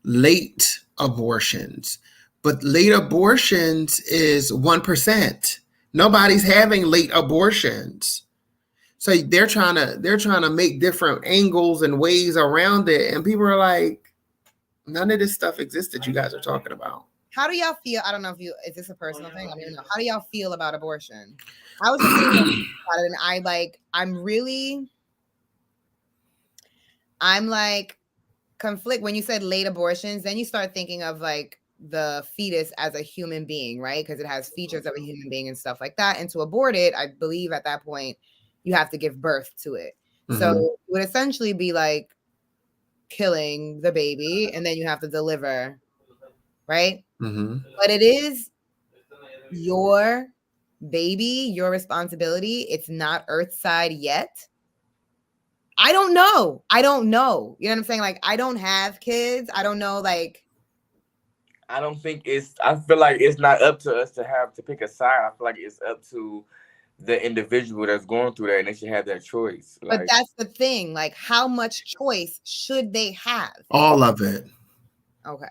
late abortions, but late abortions is 1%. Nobody's having late abortions. So they're trying to make different angles and ways around it. And people are like, none of this stuff exists that you guys are talking about. How do y'all feel? I don't know is this a personal thing? I don't even know. How do y'all feel about abortion? I was just thinking about it, and I'm like conflict. When you said late abortions, then you start thinking of like the fetus as a human being, right? Because it has features of a human being and stuff like that. And to abort it, I believe at that point, you have to give birth to it. Mm-hmm. So it would essentially be like killing the baby, and then you have to deliver, right? Mm-hmm. But it is your baby, your responsibility. It's not Earthside yet. I don't know. You know what I'm saying? Like, I don't have kids. I don't know. Like, I don't think I feel like it's not up to us to pick a side. I feel like it's up to the individual that's going through that, and they should have that choice. But that's the thing. Like, how much choice should they have? All of it. Okay.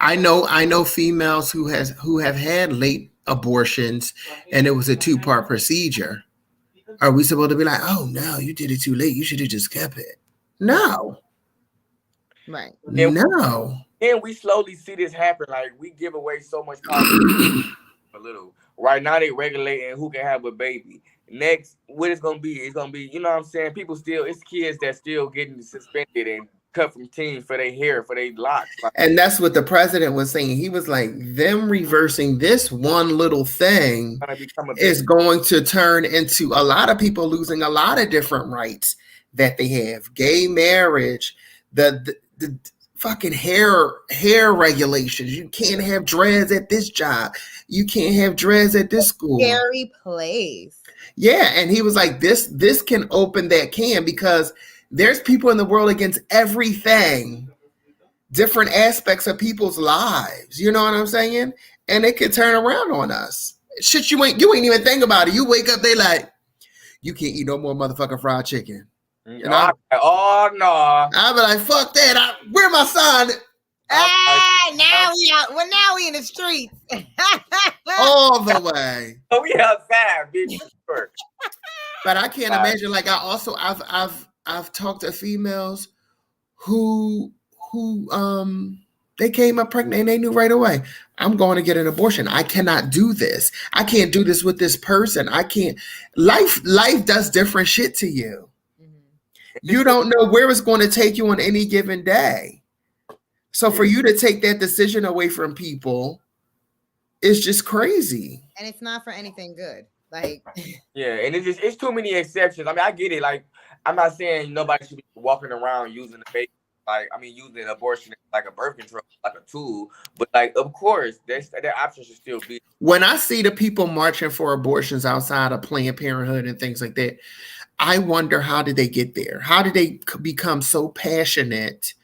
I know females who have had late abortions, and it was a 2-part procedure. Are we supposed to be like, oh no, you did it too late, you should have just kept it? No. Right. No. And we slowly see this happen. Like, we give away so much power a little. Right now, they regulating who can have a baby. Next, what it's gonna be? It's gonna be, you know what I'm saying? It's kids that still getting suspended and cut from teams for their hair, for their locks. Like, and that's what the president was saying. He was like, them reversing this one little thing is going to turn into a lot of people losing a lot of different rights that they have. Gay marriage, fucking hair regulations. You can't have dreads at this job. You can't have dreads at this school. Scary place. Yeah, and he was like, this can open that can, because there's people in the world against everything, different aspects of people's lives. You know what I'm saying? And it could turn around on us. Shit, you ain't even think about it. You wake up, they like, you can't eat no more motherfucking fried chicken. You know, oh no! I be like, fuck that. Where my son? Now we in the streets. All the way. Oh, we outside, bitch. But I can't imagine. Like, I've talked to females who they came up pregnant and they knew right away, I'm going to get an abortion. I cannot do this. I can't do this with this person. I can't. Life does different shit to you. You don't know where it's going to take you on any given day. So for you to take that decision away from people is just crazy. And it's not for anything good. Like, yeah, and it's too many exceptions. I mean, I get it. Like, I'm not saying nobody should be walking around using the baby. Like, I mean, using abortion like a birth control, like a tool. But like, of course, that option should still be. When I see the people marching for abortions outside of Planned Parenthood and things like that, I wonder, how did they get there? How did they become so passionate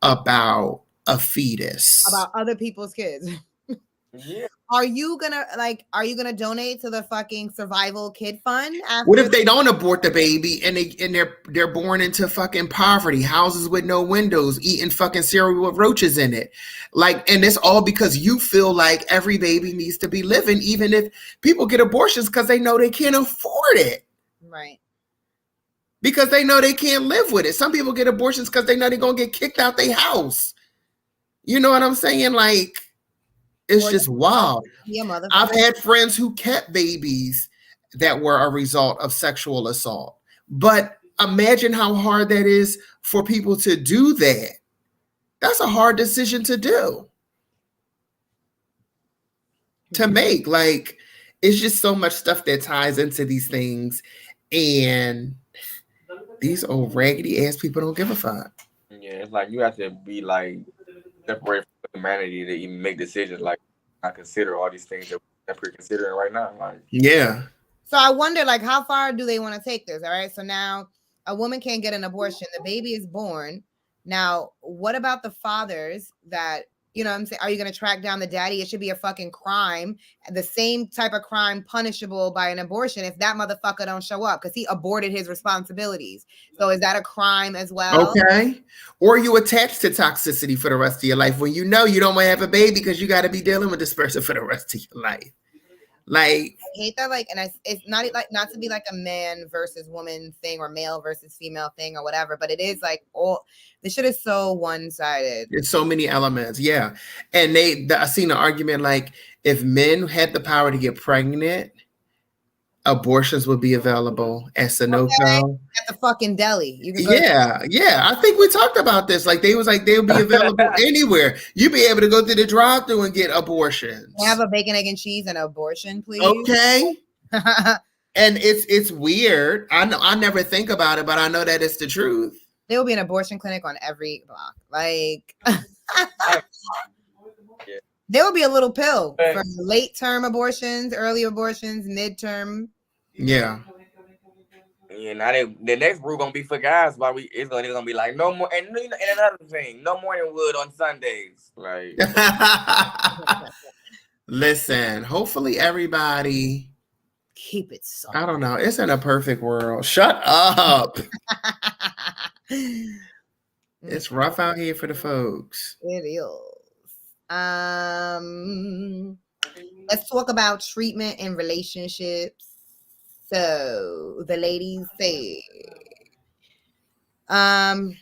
about a fetus? About other people's kids. Yeah. Are you gonna donate to the fucking survival kid fund? What if they don't abort the baby and they're born into fucking poverty, houses with no windows, eating fucking cereal with roaches in it? Like, and it's all because you feel like every baby needs to be living, even if people get abortions because they know they can't afford it. Right. Because they know they can't live with it. Some people get abortions because they know they're gonna get kicked out their house. You know what I'm saying? Like, it's just wild. I've had friends who kept babies that were a result of sexual assault. But imagine how hard that is for people to do that. That's a hard decision to do. To make. Like, it's just so much stuff that ties into these things. And these old raggedy ass people don't give a fuck. Yeah, it's like you have to be like separated from humanity to even make decisions. Like, I consider all these things that we're considering right now. Like, yeah. So I wonder, like, how far do they want to take this? All right. So now a woman can't get an abortion. The baby is born. Now, what about the fathers that, you know what I'm saying? Are you going to track down the daddy? It should be a fucking crime. The same type of crime punishable by an abortion if that motherfucker don't show up because he aborted his responsibilities. So is that a crime as well? Okay. Or you attach to toxicity for the rest of your life when you know you don't want to have a baby because you got to be dealing with this person for the rest of your life. Like, I hate that. Like, and it's not like, not to be like a man versus woman thing or male versus female thing or whatever, but it is like, all this shit is so one-sided. There's so many elements. Yeah. And I seen an argument like, if men had the power to get pregnant, abortions would be available at Sunoco. Okay. At the fucking deli. You can go yeah. I think we talked about this. Like, they would be available anywhere. You'd be able to go through the drive-thru and get abortions. Have a bacon, egg, and cheese and abortion, please. Okay. And it's weird. I never think about it, but I know that it's the truth. There will be an abortion clinic on every block. Like, there will be a little pill for late term abortions, early abortions, midterm. Yeah. Yeah, now the next rule gonna be for guys, but it's gonna be like no more. And another thing, no morning wood on Sundays. Like, listen. Hopefully, everybody keep it so. I don't know. It's in a perfect world. Shut up. It's rough out here for the folks. It is. Let's talk about treatment in relationships. So the ladies say that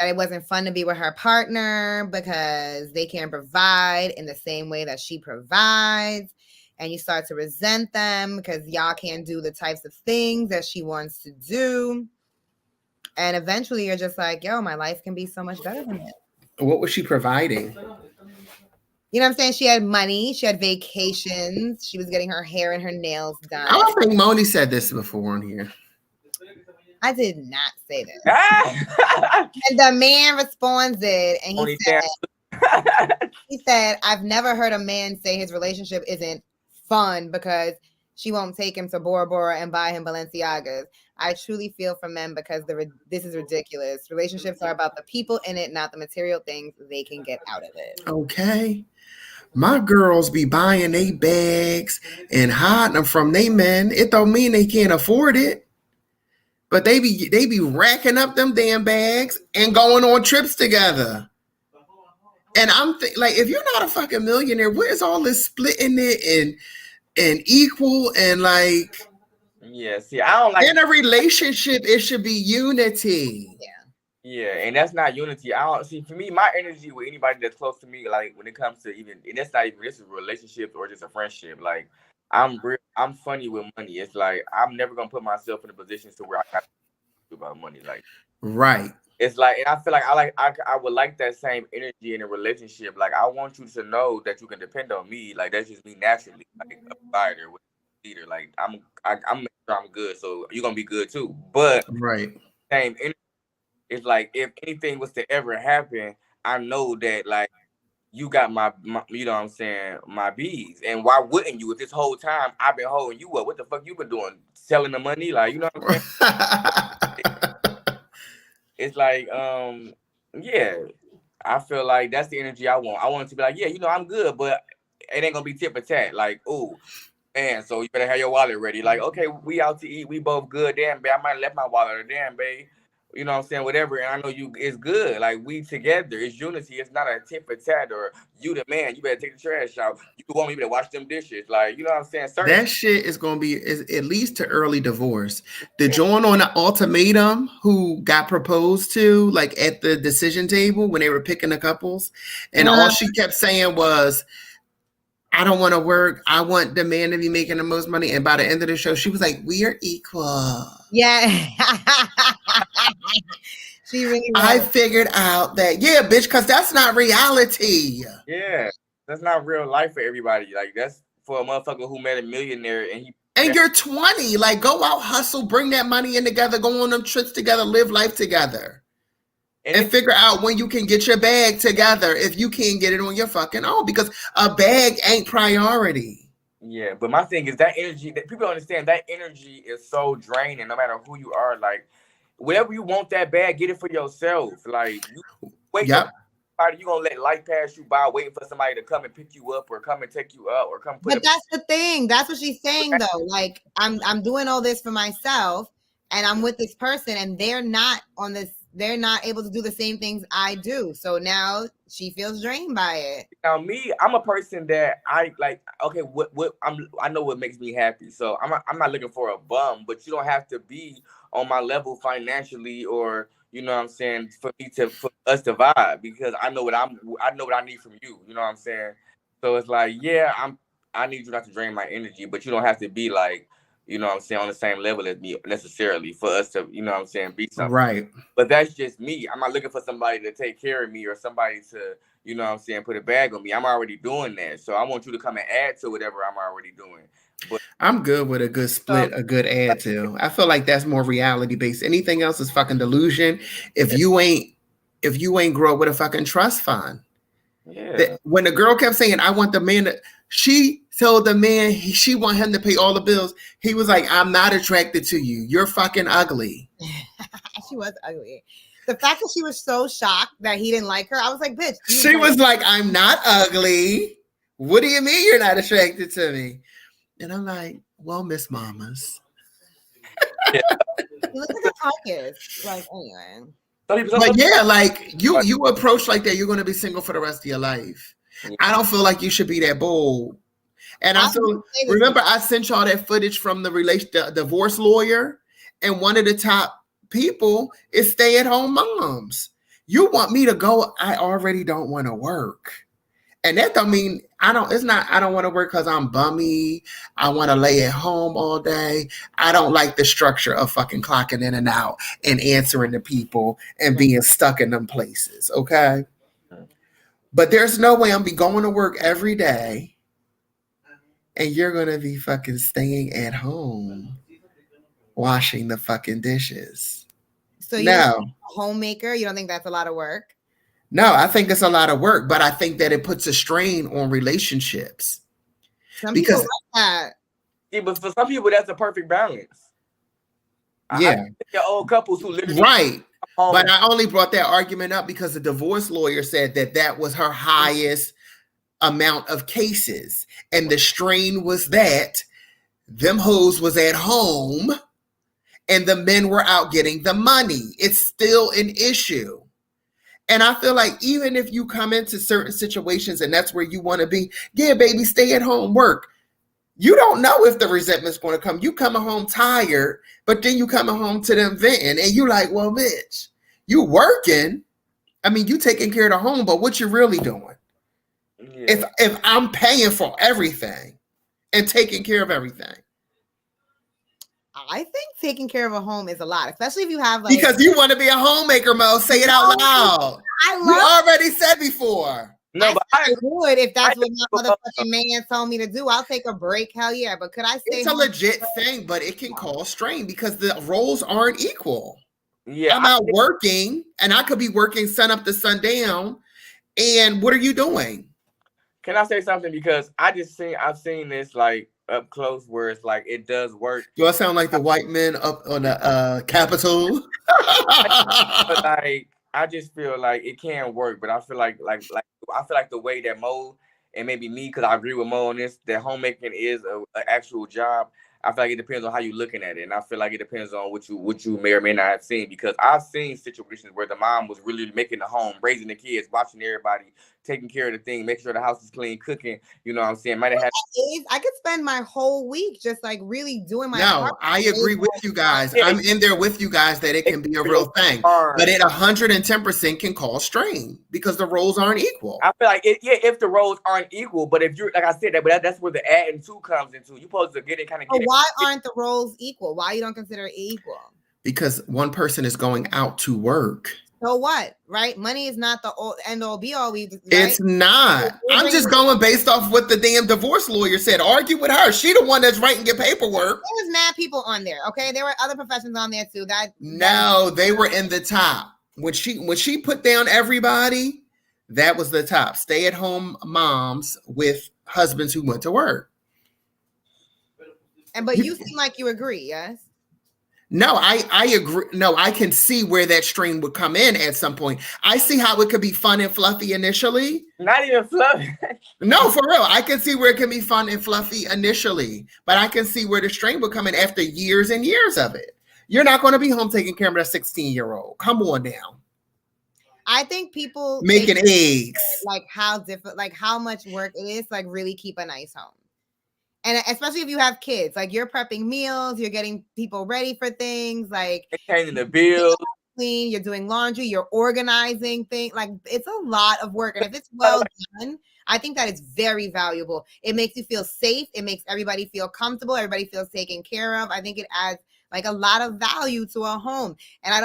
it wasn't fun to be with her partner because they can't provide in the same way that she provides. And you start to resent them because y'all can't do the types of things that she wants to do. And eventually you're just like, yo, my life can be so much better than this. What was she providing? You know what I'm saying? She had money. She had vacations. She was getting her hair and her nails done. I don't think Moni said this before on here. I did not say this. Ah! And the man responded, and Only he said, I've never heard a man say his relationship isn't fun because she won't take him to Bora Bora and buy him Balenciagas. I truly feel for men because this is ridiculous. Relationships are about the people in it, not the material things they can get out of it. Okay. My girls be buying they bags and hiding them from they men. It don't mean they can't afford it. But they be racking up them damn bags and going on trips together. And I'm like, if you're not a fucking millionaire, what is all this splitting it and equal and like? Yeah, see, I don't like in a relationship. It should be unity. Yeah, and that's not unity. I don't see. For me, my energy with anybody that's close to me, like when it comes to even, and that's not even this is a relationship or just a friendship. Like I'm funny with money. It's like I'm never gonna put myself in a position to where I got to do about money. Like right. It's like, and I feel like I would like that same energy in a relationship. Like I want you to know that you can depend on me. Like that's just me naturally, like a fighter with a leader. Like I'm making sure I'm good, so you're gonna be good too. But right, same energy. It's like if anything was to ever happen, I know that like you got my you know what I'm saying, my bees. And why wouldn't you? If this whole time I've been holding you up, what the fuck you been doing? Selling the money, like you know what I'm saying? It's like, yeah, I feel like that's the energy I want. I want it to be like, yeah, you know, I'm good, but it ain't gonna be tit for tat. Like, oh, man, so you better have your wallet ready. Like, okay, we out to eat, we both good. Damn, babe, I might have left my wallet, or damn, babe, you know what I'm saying, whatever. And I know you, it's good. Like, we together, it's unity. It's not a tit for tat, or you the man, you better take the trash out. You the woman, you better wash them dishes. Like, you know what I'm saying? That shit is gonna be at least to early divorce. The joint on the ultimatum who got proposed to, like at the decision table when they were picking the couples, and all she kept saying was, I don't want to work. I want the man to be making the most money. And by the end of the show, she was like, we are equal. Yeah. She really was. I figured out that, yeah, bitch, because that's not reality. Yeah, that's not real life for everybody. Like, that's for a motherfucker who met a millionaire and you're 20. Like, go out, hustle, bring that money in together, go on them trips together, live life together. And figure out when you can get your bag together if you can't get it on your fucking own, because a bag ain't priority. Yeah, but my thing is that energy, that people understand that energy is so draining no matter who you are. Like, whatever you want that bag, get it for yourself. Like, you wake up, you gonna let life pass you by waiting for somebody to come and pick you up or come and take you out or come put. But that's the thing. That's what she's saying though. Like, I'm doing all this for myself, and I'm with this person, and they're not on this. They're not able to do the same things I do. So now she feels drained by it. Now me, I'm a person that I like. Okay, I know what makes me happy. So I'm not looking for a bum, but you don't have to be on my level financially, or you know what I'm saying, for us to vibe, because I know what I need from you. You know what I'm saying? So it's like, yeah, I need you not to drain my energy, but you don't have to be like, you know what I'm saying, on the same level as me necessarily for us to, you know what I'm saying, be something. Right. But that's just me. I'm not looking for somebody to take care of me or somebody to, you know what I'm saying, put a bag on me. I'm already doing that. So I want you to come and add to whatever I'm already doing. But I'm good with a good split, a good add to. I feel like that's more reality based. Anything else is fucking delusion. If you ain't grow up with a fucking trust fund. Yeah. When the girl kept saying, I want the man to, she told the man she want him to pay all the bills. He was like, I'm not attracted to you. You're fucking ugly. She was ugly. The fact that she was so shocked that he didn't like her, I was like, bitch. She was like, I'm not ugly. What do you mean you're not attracted to me? And I'm like, well, Miss Mamas. Yeah. Look at the carcass. Like, anyway. But yeah, like you approach like that, you're going to be single for the rest of your life. Yeah. I don't feel like you should be that bold. And I feel, remember I sent y'all that footage from the divorce lawyer, and one of the top people is stay-at-home moms. You want me to go? I already don't want to work. And that don't mean I don't want to work because I'm bummy. I want to lay at home all day. I don't like the structure of fucking clocking in and out and answering to people and being stuck in them places. Okay. But there's no way I'm be going to work every day and you're going to be fucking staying at home. washing the fucking dishes. So you don't think a homemaker, you don't think that's a lot of work? No, I think it's a lot of work, but I think that it puts a strain on relationships. Some people like that. Yeah, but for some people, that's a perfect balance. Yeah. Your old couples who literally right. But I only brought that argument up because the divorce lawyer said that was her highest amount of cases. And the strain was that them hoes was at home and the men were out getting the money. It's still an issue. And I feel like even if you come into certain situations and that's where you want to be, yeah, baby, stay at home, work. You don't know if the resentment's going to come. You coming home tired, but then you coming home to them venting and you like, well, bitch, you working. I mean, you taking care of the home, but what you really doing? Yeah. If I'm paying for everything and taking care of everything. I think taking care of a home is a lot, especially if you have like. Because you want to be a homemaker, Mo. Say it out loud. You already said before. No, but I would if that's what my motherfucking man told me to do. I'll take a break. Hell yeah. But could I stay? It's a legit thing, but it can cause strain because the roles aren't equal. Yeah, I'm out working and I could be working sun up to sundown. And what are you doing? Can I say something? Because I've seen this like up close where it's like it does work. Do I sound like the white men up on the Capitol? But like I just feel like it can work, but I feel like the way that Mo and maybe me, because I agree with Mo on this, that homemaking is an actual job. I feel like it depends on how you're looking at it, and I feel like it depends on what you may or may not have seen. Because I've seen situations where the mom was really making the home, raising the kids, watching everybody, taking care of the thing, making sure the house is clean, cooking. You know what I'm saying? I could spend my whole week just like really doing my. No, I agree with you guys. I'm in there with you guys that it can be a real thing, but it 110% can cause strain because the roles aren't equal. I feel like if the roles aren't equal, but if you're like I said but that's where the adding to comes into. You're supposed to get it kind of. Why aren't the roles equal? Why you don't consider it equal? Because one person is going out to work. So what, right? Money is not the end all be all. Right? It's not. I'm just going based off what the damn divorce lawyer said. Argue with her. She the one that's writing your paperwork. There was mad people on there. Okay, there were other professions on there too. No, they were in the top. When she put down everybody, that was the top. Stay-at-home moms with husbands who went to work. But you seem like you agree, yes? No, I agree. No, I can see where that strain would come in at some point. I see how it could be fun and fluffy initially. Not even fluffy. No, for real. I can see where it can be fun and fluffy initially, but I can see where the strain would come in after years and years of it. You're not going to be home taking care of a 16-year-old. Come on now. I think people making eggs, like how different, like how much work it is, like really keep a nice home. And especially if you have kids, like you're prepping meals, you're getting people ready for things, like paying the bills, clean, you're doing laundry, you're organizing things. Like it's a lot of work. And if it's well done, I think that it's very valuable. It makes you feel safe. It makes everybody feel comfortable. Everybody feels taken care of. I think it adds like a lot of value to a home. And I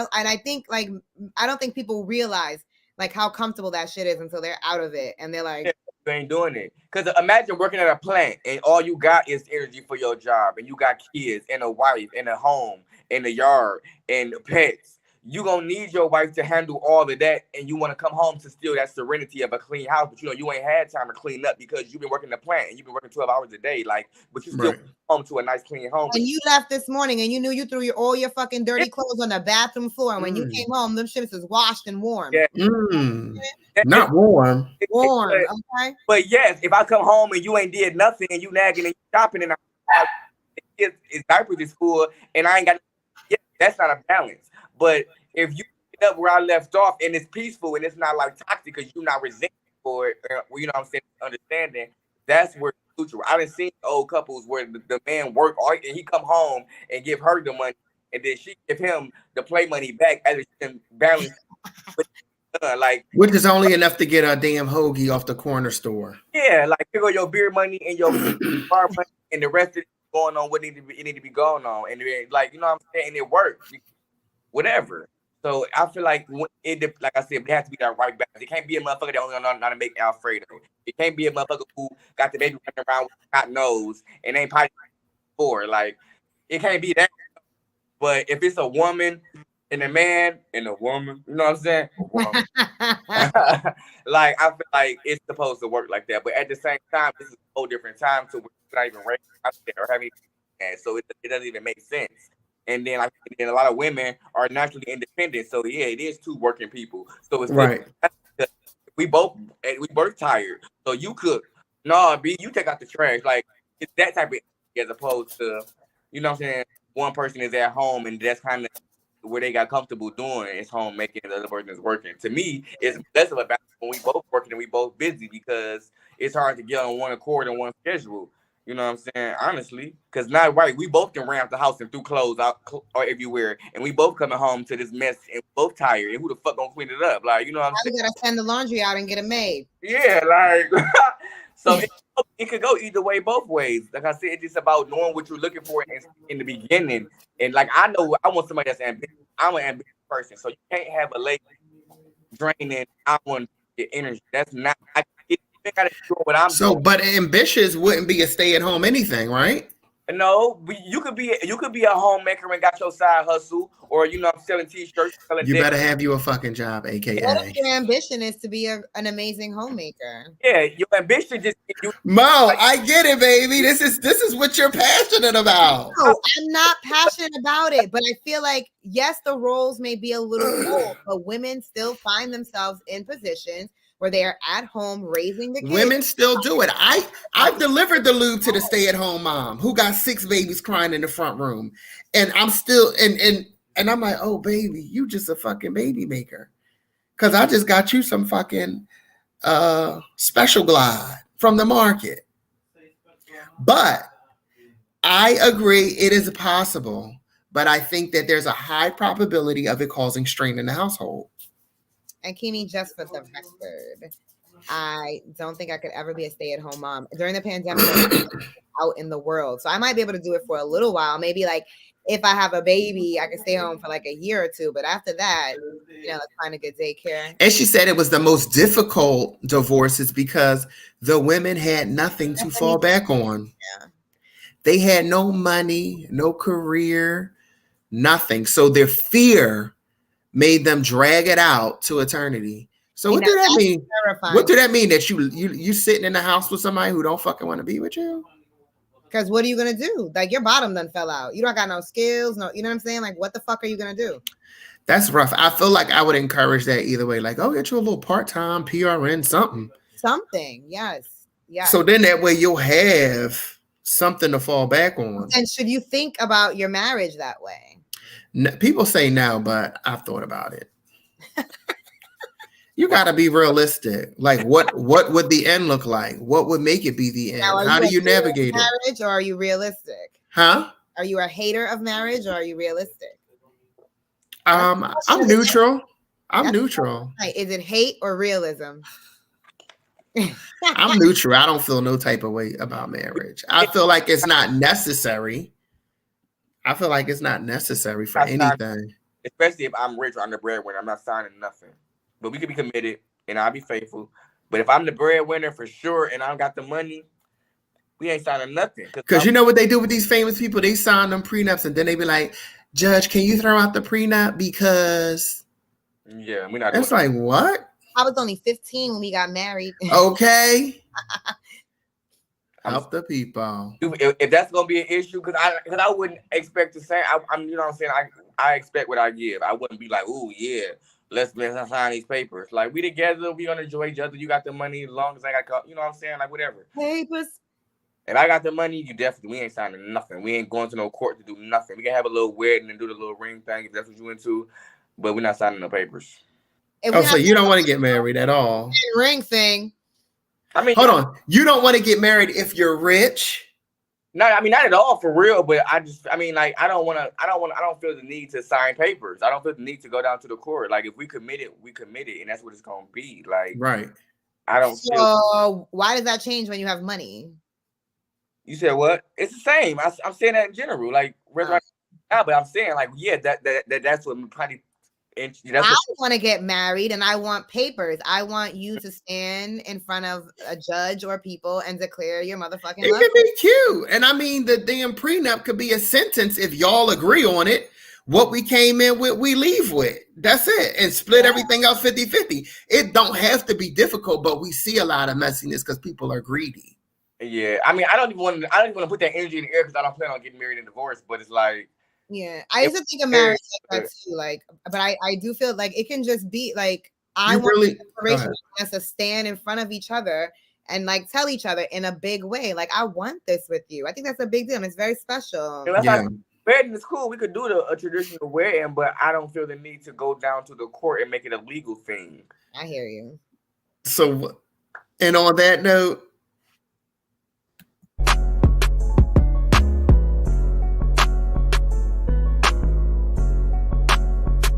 don't think people realize like how comfortable that shit is until they're out of it. And they're like, you ain't doing it. Because imagine working at a plant and all you got is energy for your job, and you got kids and a wife and a home and a yard and pets. You gonna need your wife to handle all of that, and you want to come home to still that serenity of a clean house, but you ain't had time to clean up because you've been working the plant and you've been working 12 hours a day, like, but you still home to a nice clean home. And you left this morning and you knew you threw all your fucking dirty clothes on the bathroom floor, and when you came home, them shits is washed and warm. Yeah. Not warm. Warm, okay. But yes, if I come home and you ain't did nothing and you nagging and shopping and it's diapers in school and I ain't got, that's not a balance. But if you pick up where I left off and it's peaceful and it's not like toxic because you're not resentful for it, you know what I'm saying, understanding, that's where it's neutral. I done seen old couples where the man work and he come home and give her the money and then she give him the play money back as it's balance. Like, which is only enough to get a damn hoagie off the corner store. Yeah, like here go your beer money and your bar money, and the rest of it going on what need to be going on, and like, you know what I'm saying, and it works, whatever. So I feel like like I said, it has to be that right balance. It can't be a motherfucker that only know how to make Alfredo. It can't be a motherfucker who got the baby running around with a hot nose and ain't potty for. Like, it can't be that. But if it's a woman and a man and a woman, you know what I'm saying? Like I feel like it's supposed to work like that. But at the same time, this is a whole different time to where it's not even raised out there or having, so it doesn't even make sense. And then a lot of women are naturally independent. So yeah, it is two working people. So it's right. We both tired. So you cook. No, B, you take out the trash. Like it's that type of as opposed to, you know what I'm saying, one person is at home and that's kind of where they got comfortable doing is homemaking and the other person is working. To me, it's less of a balance when we both working and we both busy because it's hard to get on one accord and one schedule. You know what I'm saying? Honestly, because not right. We both can ramp the house and throw clothes out or everywhere, and we both coming home to this mess and both tired. And who the fuck gonna clean it up? Like, you know what I'm saying? We gotta send the laundry out and get it made. Yeah, like so it could go either way, both ways. Like I said, it's just about knowing what you're looking for in the beginning. And like I know I want somebody that's ambitious. I'm an ambitious person, so you can't have a lady draining. I want the energy. That's not. I gotta do what I'm doing. But ambitious wouldn't be a stay-at-home anything, right? No, you could be a homemaker and got your side hustle, or I'm selling t-shirts. You better have you a fucking job, aka. What if your ambition is to be an amazing homemaker? Yeah, your ambition just. Mo, I get it, baby. This is what you're passionate about. No, I'm not passionate about it, but I feel like yes, the roles may be a little old, but women still find themselves in positions where they are at home raising the kids. Women still do it. I've delivered the lube to the stay-at-home mom who got 6 babies crying in the front room. And I'm still and I'm like, oh baby, you just a fucking baby maker. Cause I just got you some fucking Special Glide from the market. But I agree it is possible, but I think that there's a high probability of it causing strain in the household. And Kimi, just for the record, I don't think I could ever be a stay-at-home mom. During the pandemic, I was out in the world. So I might be able to do it for a little while. Maybe like if I have a baby, I can stay home for like a year or two. But after that, let's find a good daycare. And she said it was the most difficult divorces because the women had nothing to fall back on. Yeah. They had no money, no career, nothing. So their fear made them drag it out to eternity. So what do that mean? Terrifying. What do that mean that you sitting in the house with somebody who don't fucking want to be with you? Because what are you gonna do? Like your bottom done fell out. You don't got no skills, you know what I'm saying? Like what the fuck are you gonna do? That's rough. I feel like I would encourage that either way. Like, oh, get you a little part-time PRN something. Something, yes. So then that way you'll have something to fall back on. And should you think about your marriage that way? People say no, but I've thought about it. You got to be realistic. Like, what would the end look like? What would make it be the end? Now, how do you navigate marriage, or are you realistic? Huh? Are you a hater of marriage, or are you realistic? I'm neutral. I'm neutral. Is it hate or realism? I'm neutral. I don't feel no type of way about marriage. I feel like it's not necessary. I feel like it's not necessary for anything. Especially if I'm rich or I'm the breadwinner, I'm not signing nothing. But we could be committed and I'll be faithful. But if I'm the breadwinner for sure and I don't got the money, we ain't signing nothing. Because you know what they do with these famous people? They sign them prenups and then they be like, Judge, can you throw out the prenup because... Yeah, we're not. It's like, what? I was only 15 when we got married. Okay. Help the people. If that's gonna be an issue, because I wouldn't expect the same. I'm you know what I'm saying. I expect what I give. I wouldn't be like, oh yeah, let's sign these papers. Like we together, we gonna enjoy each other. You got the money, as long as I got, you know what I'm saying, like whatever. Papers. If I got the money, we ain't signing nothing. We ain't going to no court to do nothing. We can have a little wedding and do the little ring thing if that's what you into, but we're not signing no papers. So you don't want to get married at all? Ring thing. I mean, hold on. You don't want to get married if you're rich? No, I mean not at all for real. But I don't feel the need to sign papers. I don't feel the need to go down to the court. Like if we committed, and that's what it's gonna be. Like right. I don't. So why does that change when you have money? You said what? It's the same. I'm saying that in general. Like right now, but I'm saying like that's what probably. I want to get married and I want papers. I want you to stand in front of a judge or people and declare your motherfucking love. It could be cute. And I mean, the damn prenup could be a sentence if y'all agree on it. What we came in with, we leave with. That's it. And split everything out 50-50. It don't have to be difficult, but we see a lot of messiness because people are greedy. Yeah, I mean, I don't even want to put that energy in the air because I don't plan on getting married and divorced. But it's like, yeah, I used to think of marriage like that too. Like, but I do feel like it can just be like I want really us to stand in front of each other and like tell each other in a big way, like I want this with you. I think that's a big deal. And it's very special. Yeah. Wedding is cool. We could do a traditional wedding, but I don't feel the need to go down to the court and make it a legal thing. I hear you. So, and on that note,